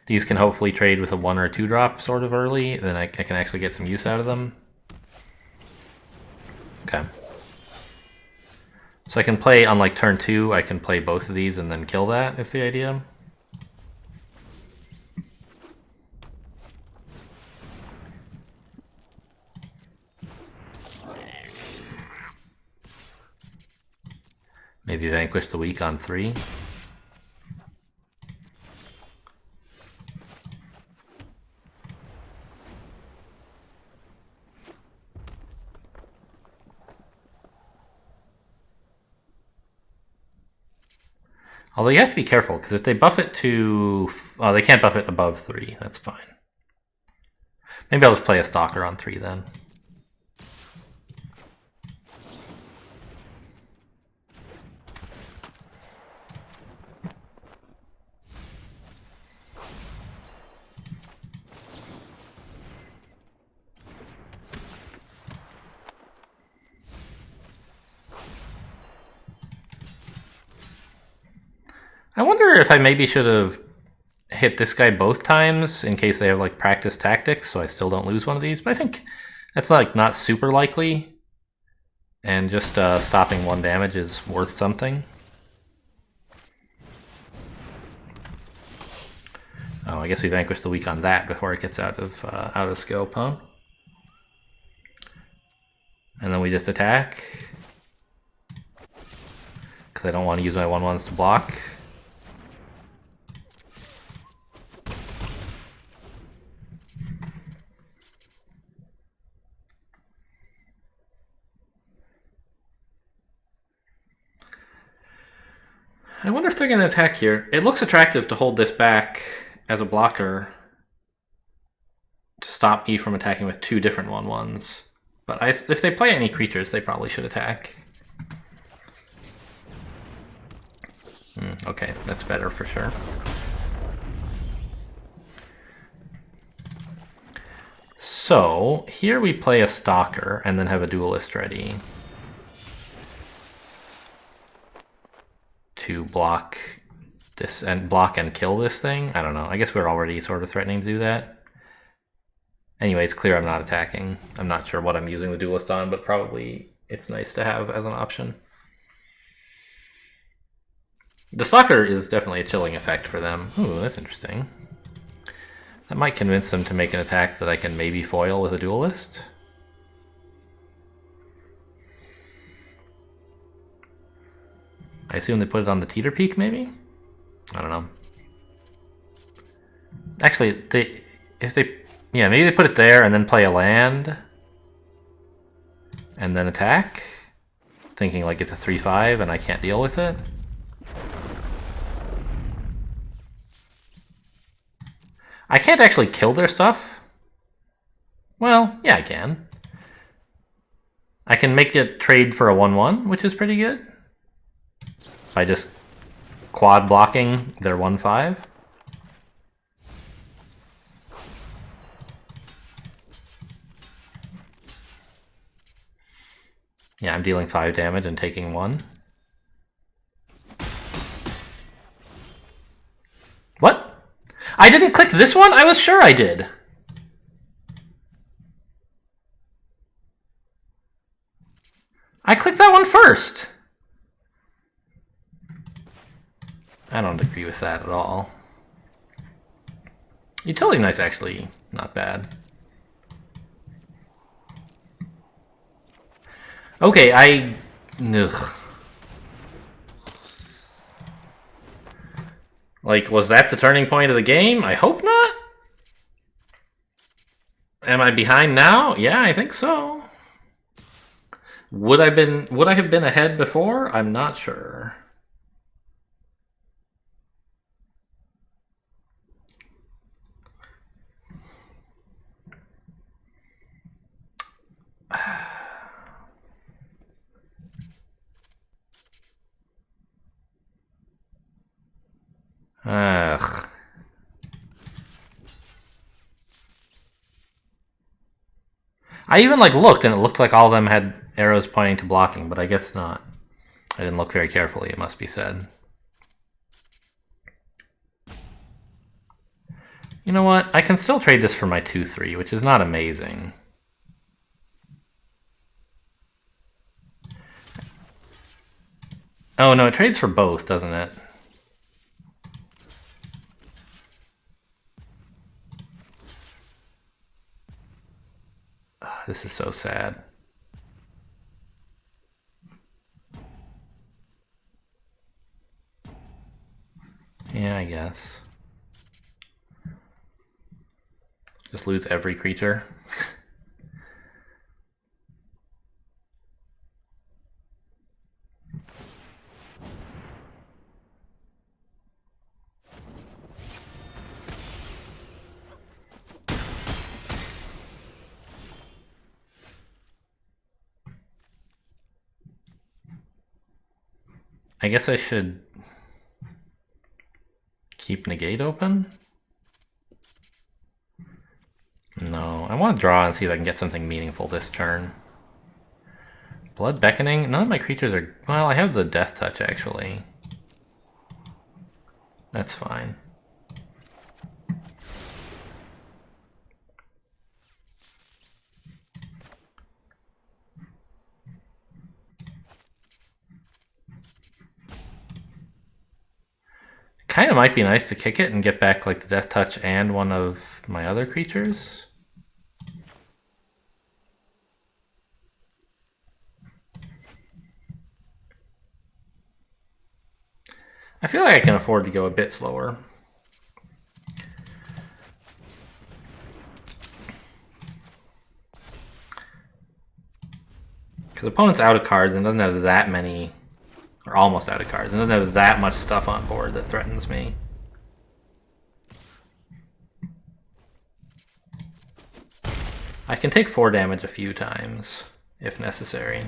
These can hopefully trade with a 1 or a 2 drop sort of early, then I can actually get some use out of them. Okay. So I can play, on like turn 2, I can play both of these and then kill that, is the idea. Maybe vanquish the weak on 3. Although you have to be careful, because if they buff it to... Oh, they can't buff it above 3. That's fine. Maybe I'll just play a Stalker on 3 then. I wonder if I maybe should have hit this guy both times in case they have like practice tactics, so I still don't lose one of these. But I think that's like not super likely, and just stopping 1 damage is worth something. Oh, I guess we vanquish the weak on that before it gets out of scope, huh? And then we just attack because I don't want to use my 1/1s to block. I wonder if they're going to attack here. It looks attractive to hold this back as a blocker to stop me from attacking with two different 1/1s. But if they play any creatures, they probably should attack. Okay, that's better for sure. So, here we play a Stalker and then have a Duelist ready to block this and kill this thing. I don't know. I guess we're already sort of threatening to do that. Anyway, it's clear I'm not attacking. I'm not sure what I'm using the Duelist on, but probably it's nice to have as an option. The Stalker is definitely a chilling effect for them. Ooh, that's interesting. That might convince them to make an attack that I can maybe foil with a Duelist. I assume they put it on the Teeter Peak, maybe? I don't know. Actually, maybe they put it there and then play a land and then attack, thinking like it's a 3/5 and I can't deal with it. I can't actually kill their stuff. Well, yeah, I can. I can make it trade for a 1/1, which is pretty good. By just quad blocking their 1/5. Yeah, I'm dealing 5 damage and taking 1. What? I didn't click this one? I was sure I did. I clicked that one first. I don't agree with that at all. Utility Knight's actually not bad. Okay, ugh. Like, was that the turning point of the game? I hope not. Am I behind now? Yeah, I think so. Would I have been ahead before? I'm not sure. Ugh. I even looked and it looked like all of them had arrows pointing to blocking, but I guess not. I didn't look very carefully, it must be said. You know what? I can still trade this for my 2/3, which is not amazing. Oh no, it trades for both, doesn't it? This is so sad. Yeah, I guess. Just lose every creature. I guess I should keep negate open? No, I want to draw and see if I can get something meaningful this turn. Blood Beckoning? None of my creatures are... Well, I have the Death Touch, actually. That's fine. Kind of might be nice to kick it and get back the Death Touch and one of my other creatures. I feel like I can afford to go a bit slower. Because opponent's out of cards and doesn't have that many Or almost out of cards. And doesn't have that much stuff on board that threatens me. I can take 4 damage a few times, if necessary.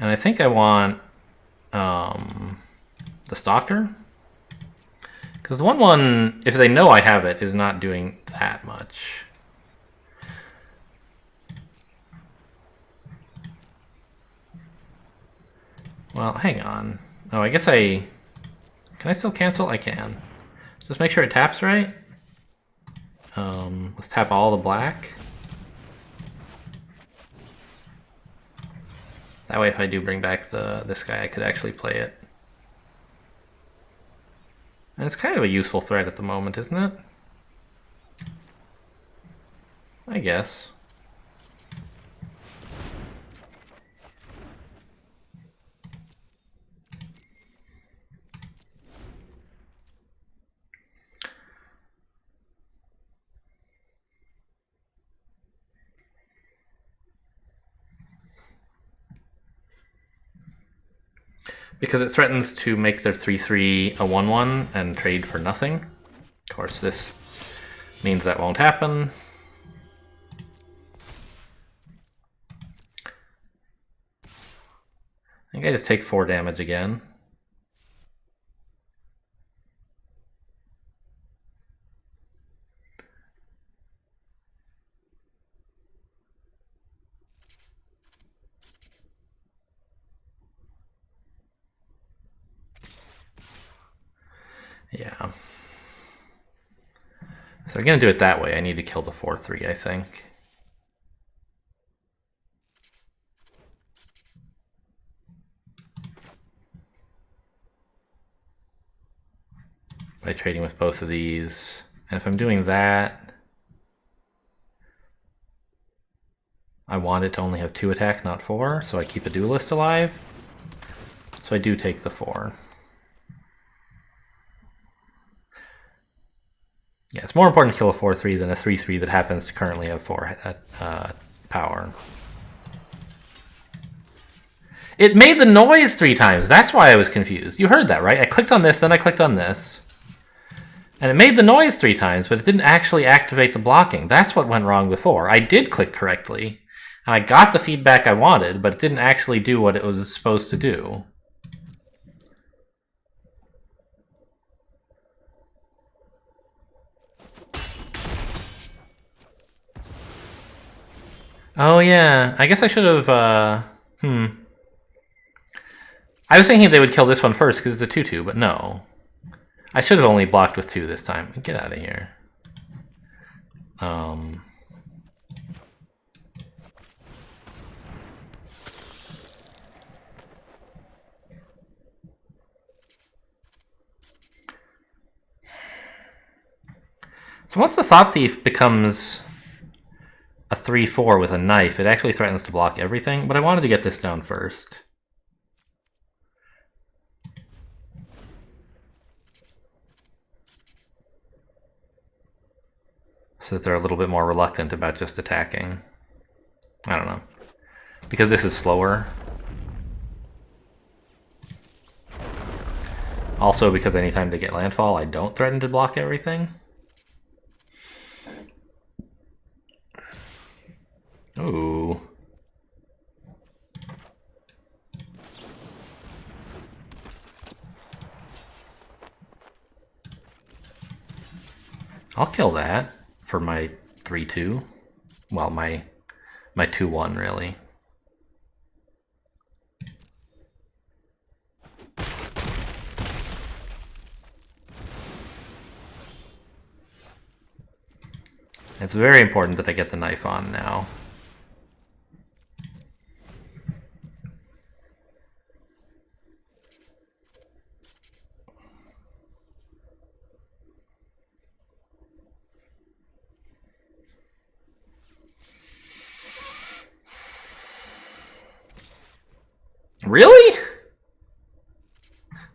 And I think I want the Stalker. Because the 1/1, if they know I have it, is not doing that much. Well, hang on. Oh, I guess can I still cancel? I can. Just make sure it taps right. Let's tap all the black. That way if I do bring back this guy, I could actually play it. And it's kind of a useful threat at the moment, isn't it? I guess. Because it threatens to make their 3/3 a 1/1 and trade for nothing. Of course, this means that won't happen. I think I just take 4 damage again. Yeah. So I'm going to do it that way. I need to kill the 4/3, I think. By trading with both of these. And if I'm doing that, I want it to only have 2 attack, not 4, so I keep a duelist alive. So I do take the 4. Yeah, it's more important to kill a 4/3 than a 3/3 that happens to currently have 4 power. It made the noise 3 times. That's why I was confused. You heard that, right? I clicked on this, then I clicked on this. And it made the noise 3 times, but it didn't actually activate the blocking. That's what went wrong before. I did click correctly, and I got the feedback I wanted, but it didn't actually do what it was supposed to do. Oh yeah, I guess I should have, I was thinking they would kill this one first because it's a 2/2, but no. I should have only blocked with 2 this time. Get out of here. So once the Thought Thief becomes a 3/4 with a knife, it actually threatens to block everything, but I wanted to get this down first. So that they're a little bit more reluctant about just attacking. I don't know. Because this is slower. Also because anytime they get landfall, I don't threaten to block everything. Ooh. I'll kill that for my 3/2. Well, my 2/1 really. It's very important that I get the knife on now. Really?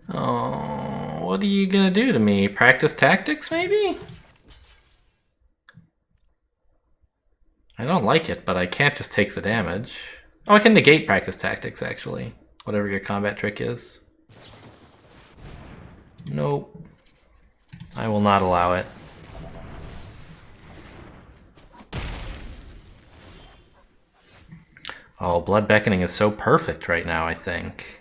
Oh, What are you gonna do to me? Practice tactics, maybe? I don't like it, but I can't just take the damage. Oh, I can negate practice tactics, actually. Whatever your combat trick is. Nope. I will not allow it. Oh, Blood Beckoning is so perfect right now, I think.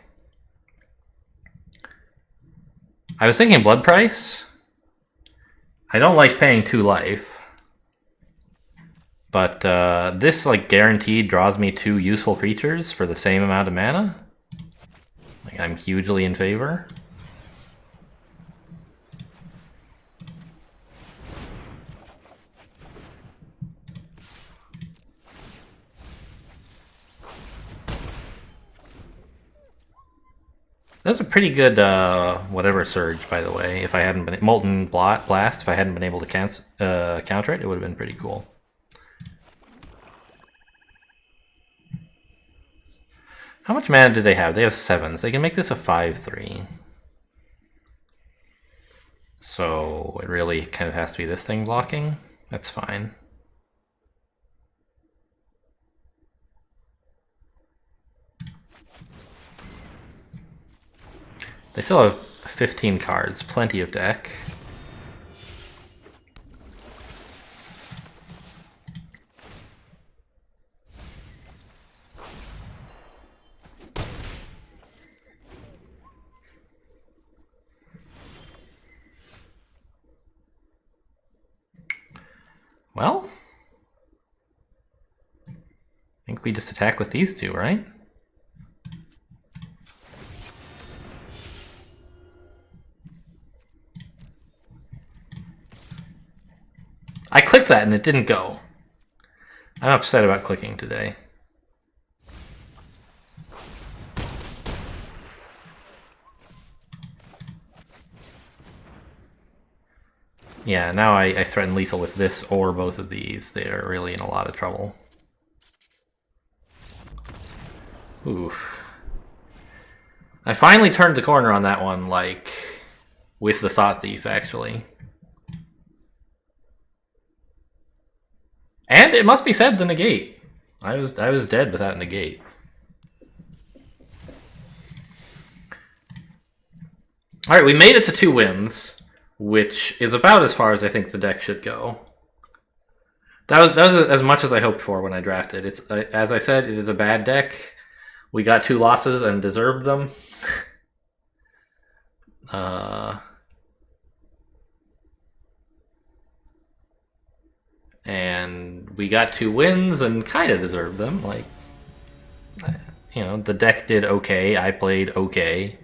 I was thinking Blood Price. I don't like paying 2 life. But this, like, guaranteed draws me 2 useful creatures for the same amount of mana. Like, I'm hugely in favor. That's a pretty good whatever surge, by the way. If I hadn't been Molten Blast, if I hadn't been able to counter it, it would have been pretty cool. How much mana do they have? They have 7, so they can make this a 5/3. So it really kind of has to be this thing blocking. That's fine. They still have 15 cards, plenty of deck. Well, I think we just attack with these 2, right? I clicked that and it didn't go. I'm upset about clicking today. Yeah, now I threaten lethal with this or both of these. They are really in a lot of trouble. Oof. I finally turned the corner on that one, like, with the Thought Thief, actually. And it must be said, the negate. I was dead without negate. Alright, we made it to 2 wins, which is about as far as I think the deck should go. That was as much as I hoped for when I drafted. It's as I said, it is a bad deck. We got 2 losses and deserved them. And we got 2 wins and kind of deserved them. Like, you know, the deck did okay. I played okay.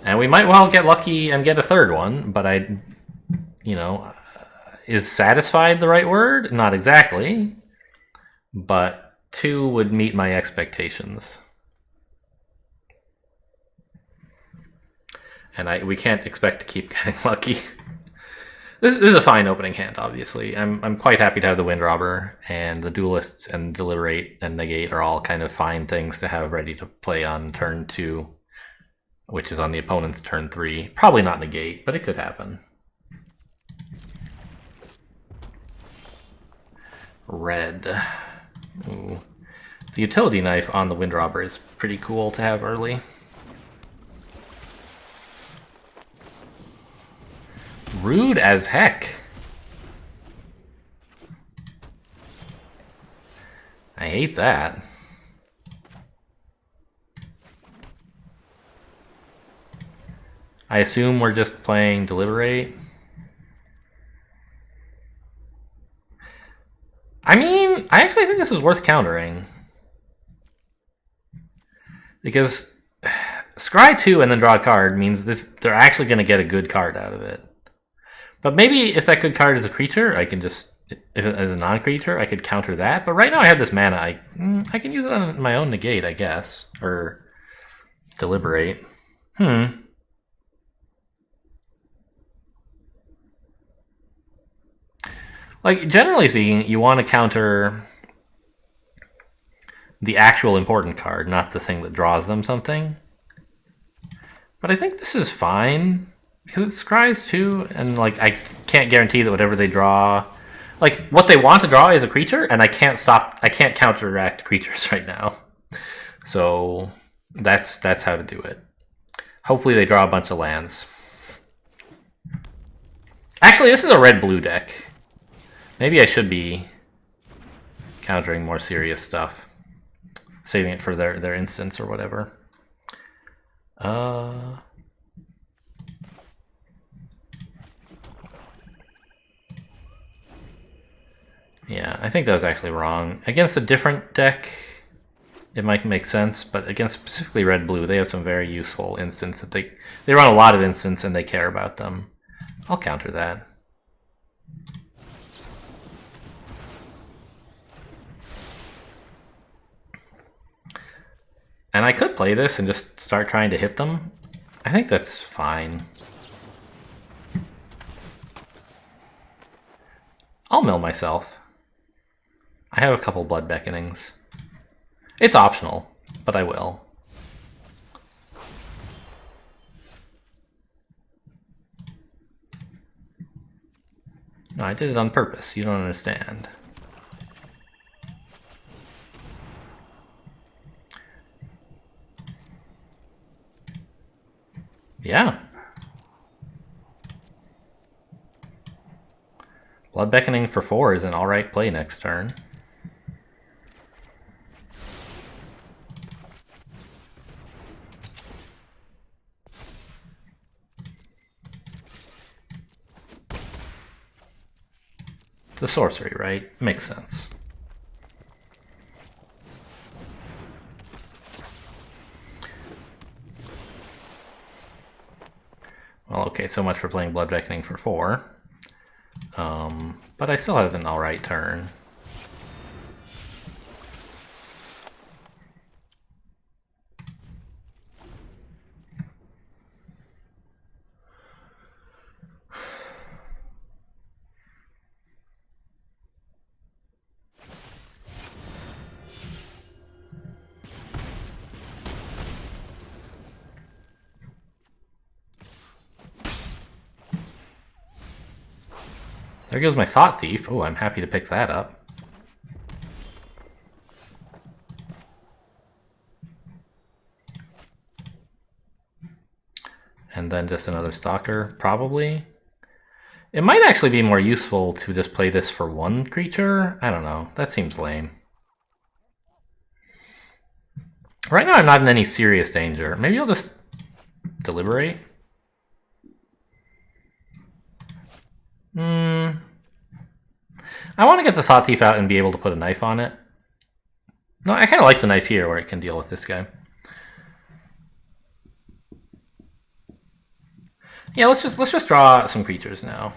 And we might well get lucky and get a 3rd one, but you know, is satisfied the right word? Not exactly. But 2 would meet my expectations. And we can't expect to keep getting lucky. This is a fine opening hand, obviously. I'm quite happy to have the Windrobber, and the Duelist and Deliberate and Negate are all kind of fine things to have ready to play on turn 2, which is on the opponent's turn 3. Probably not Negate, but it could happen. Red. Ooh. The Utility Knife on the Windrobber is pretty cool to have early. Rude as heck. I hate that. I assume we're just playing Deliberate. I mean, I actually think this is worth countering. Because scry 2 and then draw a card means they're actually going to get a good card out of it. But maybe if that good card is a creature, I can just, if it is a non-creature, I could counter that. But right now I have this mana, I can use it on my own negate, I guess. Or Deliberate. Like, generally speaking, you want to counter the actual important card, not the thing that draws them something. But I think this is fine. Because it scries too, and like I can't guarantee that whatever they draw, like what they want to draw is a creature, and I can't counteract creatures right now. So that's how to do it. Hopefully they draw a bunch of lands. Actually, this is a red-blue deck. Maybe I should be countering more serious stuff. Saving it for their instance or whatever. Yeah, I think that was actually wrong. Against a different deck, it might make sense, but against specifically red-blue, they have some very useful instants that they run a lot of instants and they care about them. I'll counter that. And I could play this and just start trying to hit them. I think that's fine. I'll mill myself. I have a couple Blood Beckonings. It's optional, but I will. No, I did it on purpose. You don't understand. Yeah. Blood Beckoning for 4 is an alright play next turn. It's a sorcery, right? Makes sense. Well, okay, so much for playing Blood Beckoning for 4. But I still have an alright turn. There goes my Thought Thief. Oh, I'm happy to pick that up. And then just another Stalker, probably. It might actually be more useful to just play this for one creature. I don't know. That seems lame. Right now I'm not in any serious danger. Maybe I'll just deliberate. I want to get the Thought Thief out and be able to put a knife on it. No, I kind of like the knife here where it can deal with this guy. Yeah, let's just draw some creatures now.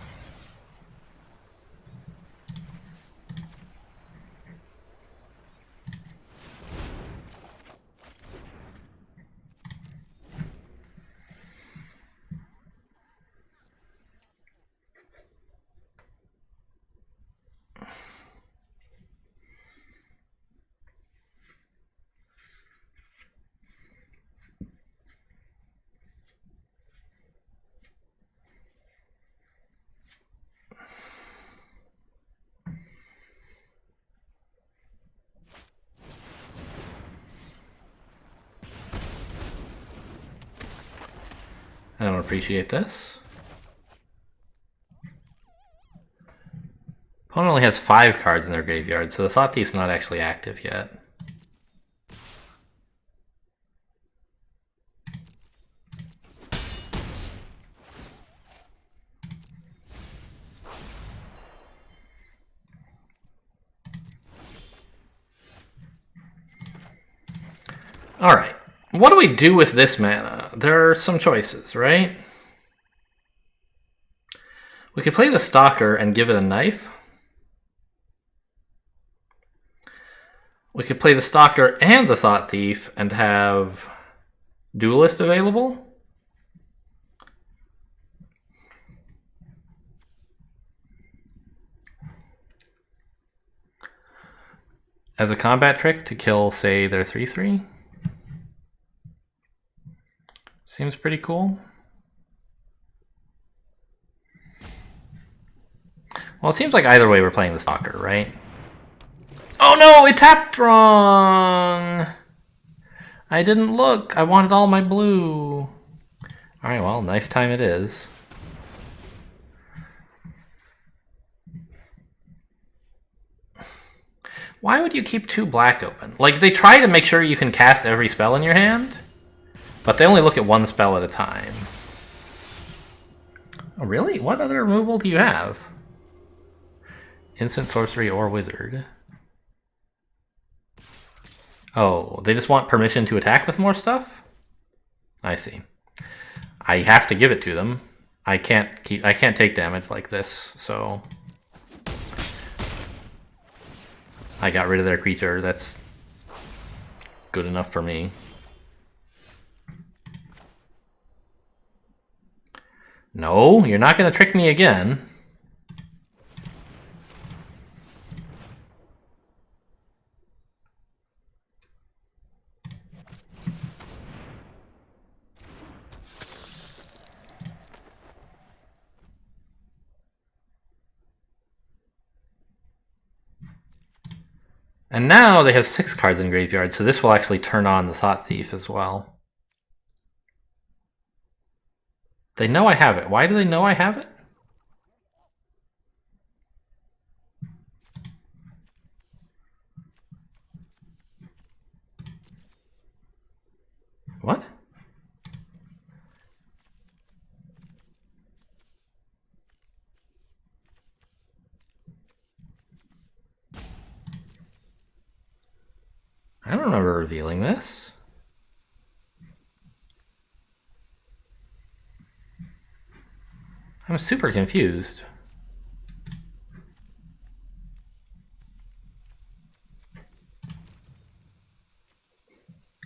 I don't appreciate this. Opponent only has 5 cards in their graveyard, so the Thought Thief's not actually active yet. Alright, what do we do with this mana? There are some choices, right? We could play the Stalker and give it a knife. We could play the Stalker and the Thought Thief and have Duelist available. As a combat trick to kill, say, their 3/3. Seems pretty cool. Well, it seems like either way we're playing the Stalker, right? Oh no, it tapped wrong! I didn't look. I wanted all my blue. Alright, well, knife time it is. Why would you keep 2 black open? Like, they try to make sure you can cast every spell in your hand, but they only look at 1 spell at a time. Oh, really? What other removal do you have? Instant, sorcery, or wizard. Oh, they just want permission to attack with more stuff? I see. I have to give it to them. I can't take damage like this, so I got rid of their creature. That's good enough for me. No, you're not going to trick me again. And now they have 6 cards in graveyard, so this will actually turn on the Thought Thief as well. They know I have it. Why do they know I have it? What? I don't remember revealing this. I'm super confused.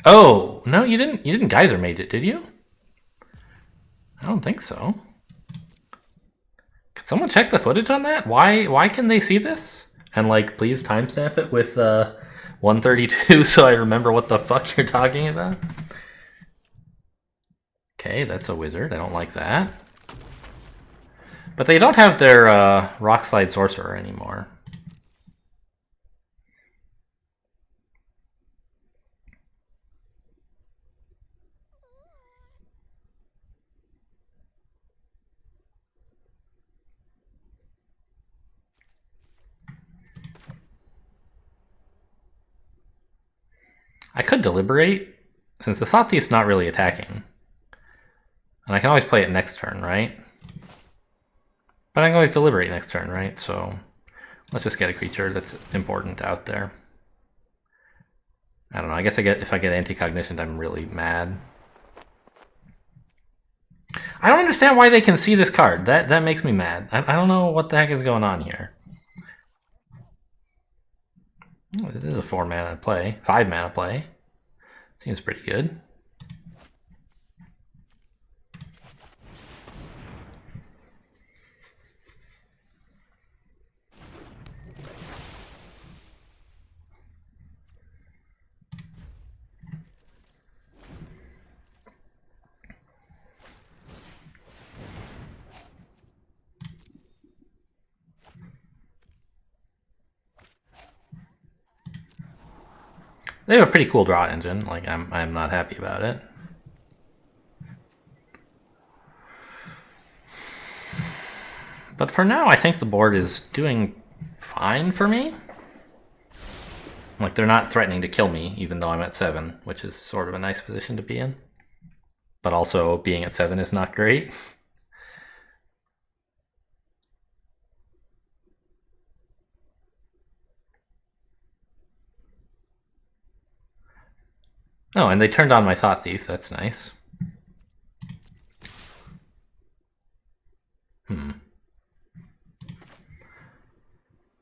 Oh, no, you didn't Geyser Mage it, did you? I don't think so. Can someone check the footage on that? Why can they see this? And like, please timestamp it with 132 so I remember what the fuck you're talking about. Okay, that's a wizard. I don't like that. But they don't have their Rock Slide Sorcerer anymore. I could deliberate, since the Thought Thief's not really attacking. And I can always play it next turn, right? But I can always deliberate next turn, right? So let's just get a creature that's important out there. I don't know, I guess if I get Anti-Cognition, I'm really mad. I don't understand why they can see this card. That makes me mad. I don't know what the heck is going on here. Oh, this is a 4 mana play, 5 mana play. Seems pretty good. They have a pretty cool draw engine. Like, I'm not happy about it. But for now, I think the board is doing fine for me. Like, they're not threatening to kill me, even though I'm at 7, which is sort of a nice position to be in. But also, being at 7 is not great. Oh, and they turned on my Thought Thief. That's nice.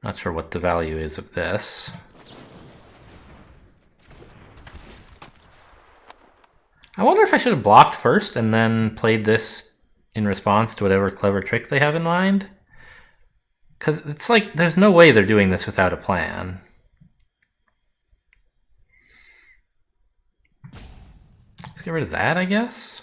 Not sure what the value is of this. I wonder if I should have blocked first and then played this in response to whatever clever trick they have in mind. Because it's like, there's no way they're doing this without a plan. Let's get rid of that, I guess.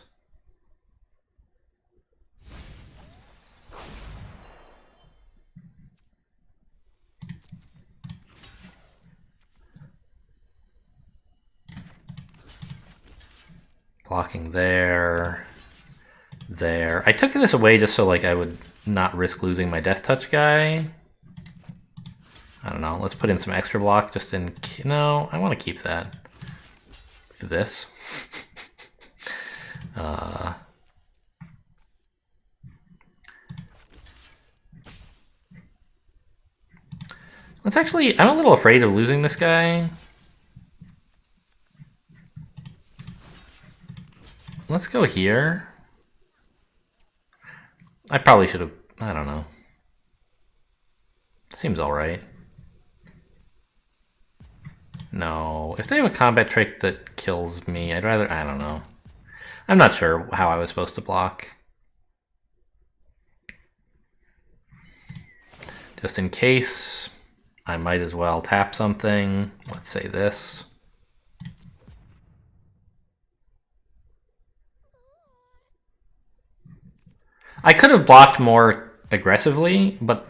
Blocking there. There. I took this away just so like I would not risk losing my death touch guy. I don't know. Let's put in some extra block just in... No, I want to keep that. This. Let's actually... I'm a little afraid of losing this guy. Let's go here. I probably should have... I don't know. Seems alright. No. If they have a combat trick that kills me, I'd rather... I don't know. I'm not sure how I was supposed to block. Just in case, I might as well tap something. Let's say this. I could have blocked more aggressively, but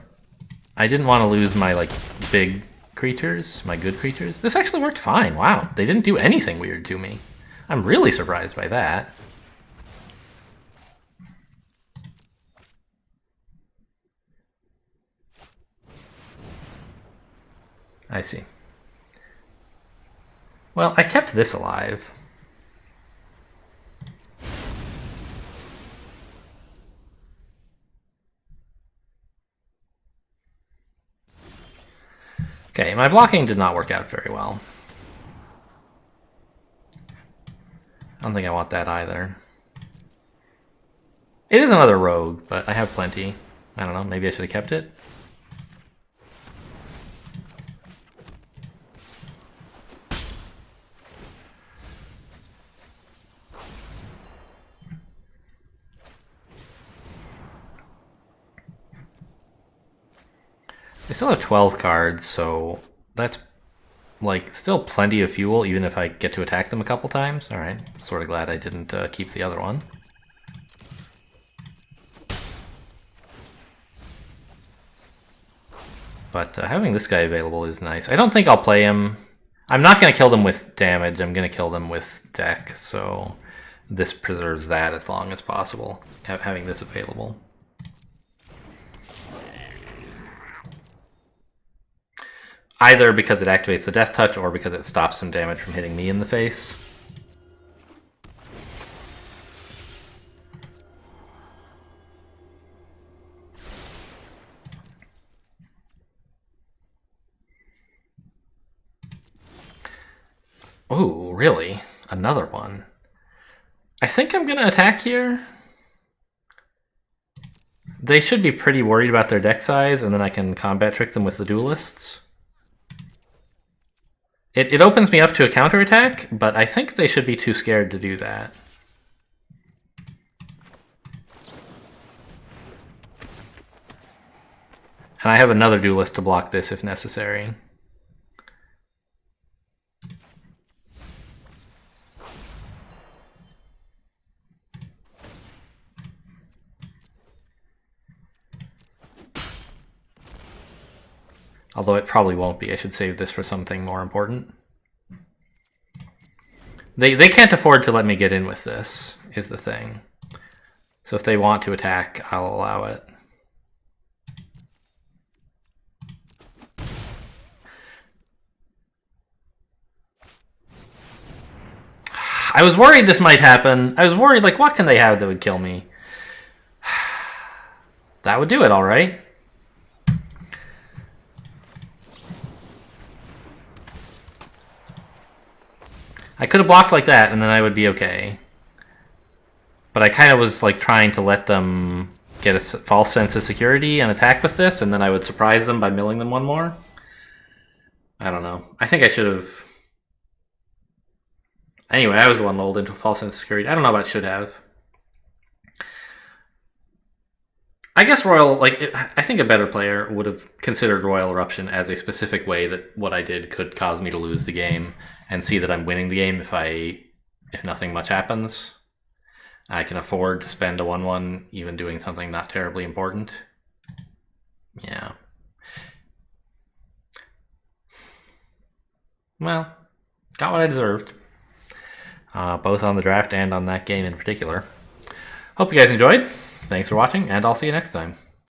I didn't want to lose my like big creatures, my good creatures. This actually worked fine. Wow, they didn't do anything weird to me. I'm really surprised by that. I see. Well, I kept this alive. Okay, my blocking did not work out very well. I don't think I want that either. It is another rogue, but I have plenty. I don't know, maybe I should have kept it. I still have 12 cards, so that's like still plenty of fuel, even if I get to attack them a couple times. All right, sort of glad I didn't keep the other one. But having this guy available is nice. I don't think I'll play him. I'm not going to kill them with damage. I'm going to kill them with deck, so this preserves that as long as possible, having this available. Either because it activates the death touch or because it stops some damage from hitting me in the face. Oh, really? Another one. I think I'm going to attack here. They should be pretty worried about their deck size, and then I can combat trick them with the duelists. It opens me up to a counterattack, but I think they should be too scared to do that. And I have another duelist to block this if necessary. Although it probably won't be. I should save this for something more important. They can't afford to let me get in with this, is the thing. So if they want to attack, I'll allow it. I was worried this might happen. I was worried, like, what can they have that would kill me? That would do it, all right. I could have blocked like that, and then I would be okay. But I kind of was like trying to let them get a false sense of security and attack with this, and then I would surprise them by milling them one more. I don't know. I think I should have... Anyway, I was the one lulled into a false sense of security. I don't know about should have. I guess Royal, like, I think a better player would have considered Royal Eruption as a specific way that what I did could cause me to lose the game, and see that I'm winning the game if nothing much happens. I can afford to spend a 1/1 even doing something not terribly important. Yeah. Well, got what I deserved. both on the draft and on that game in particular. Hope you guys enjoyed. Thanks for watching, and I'll see you next time.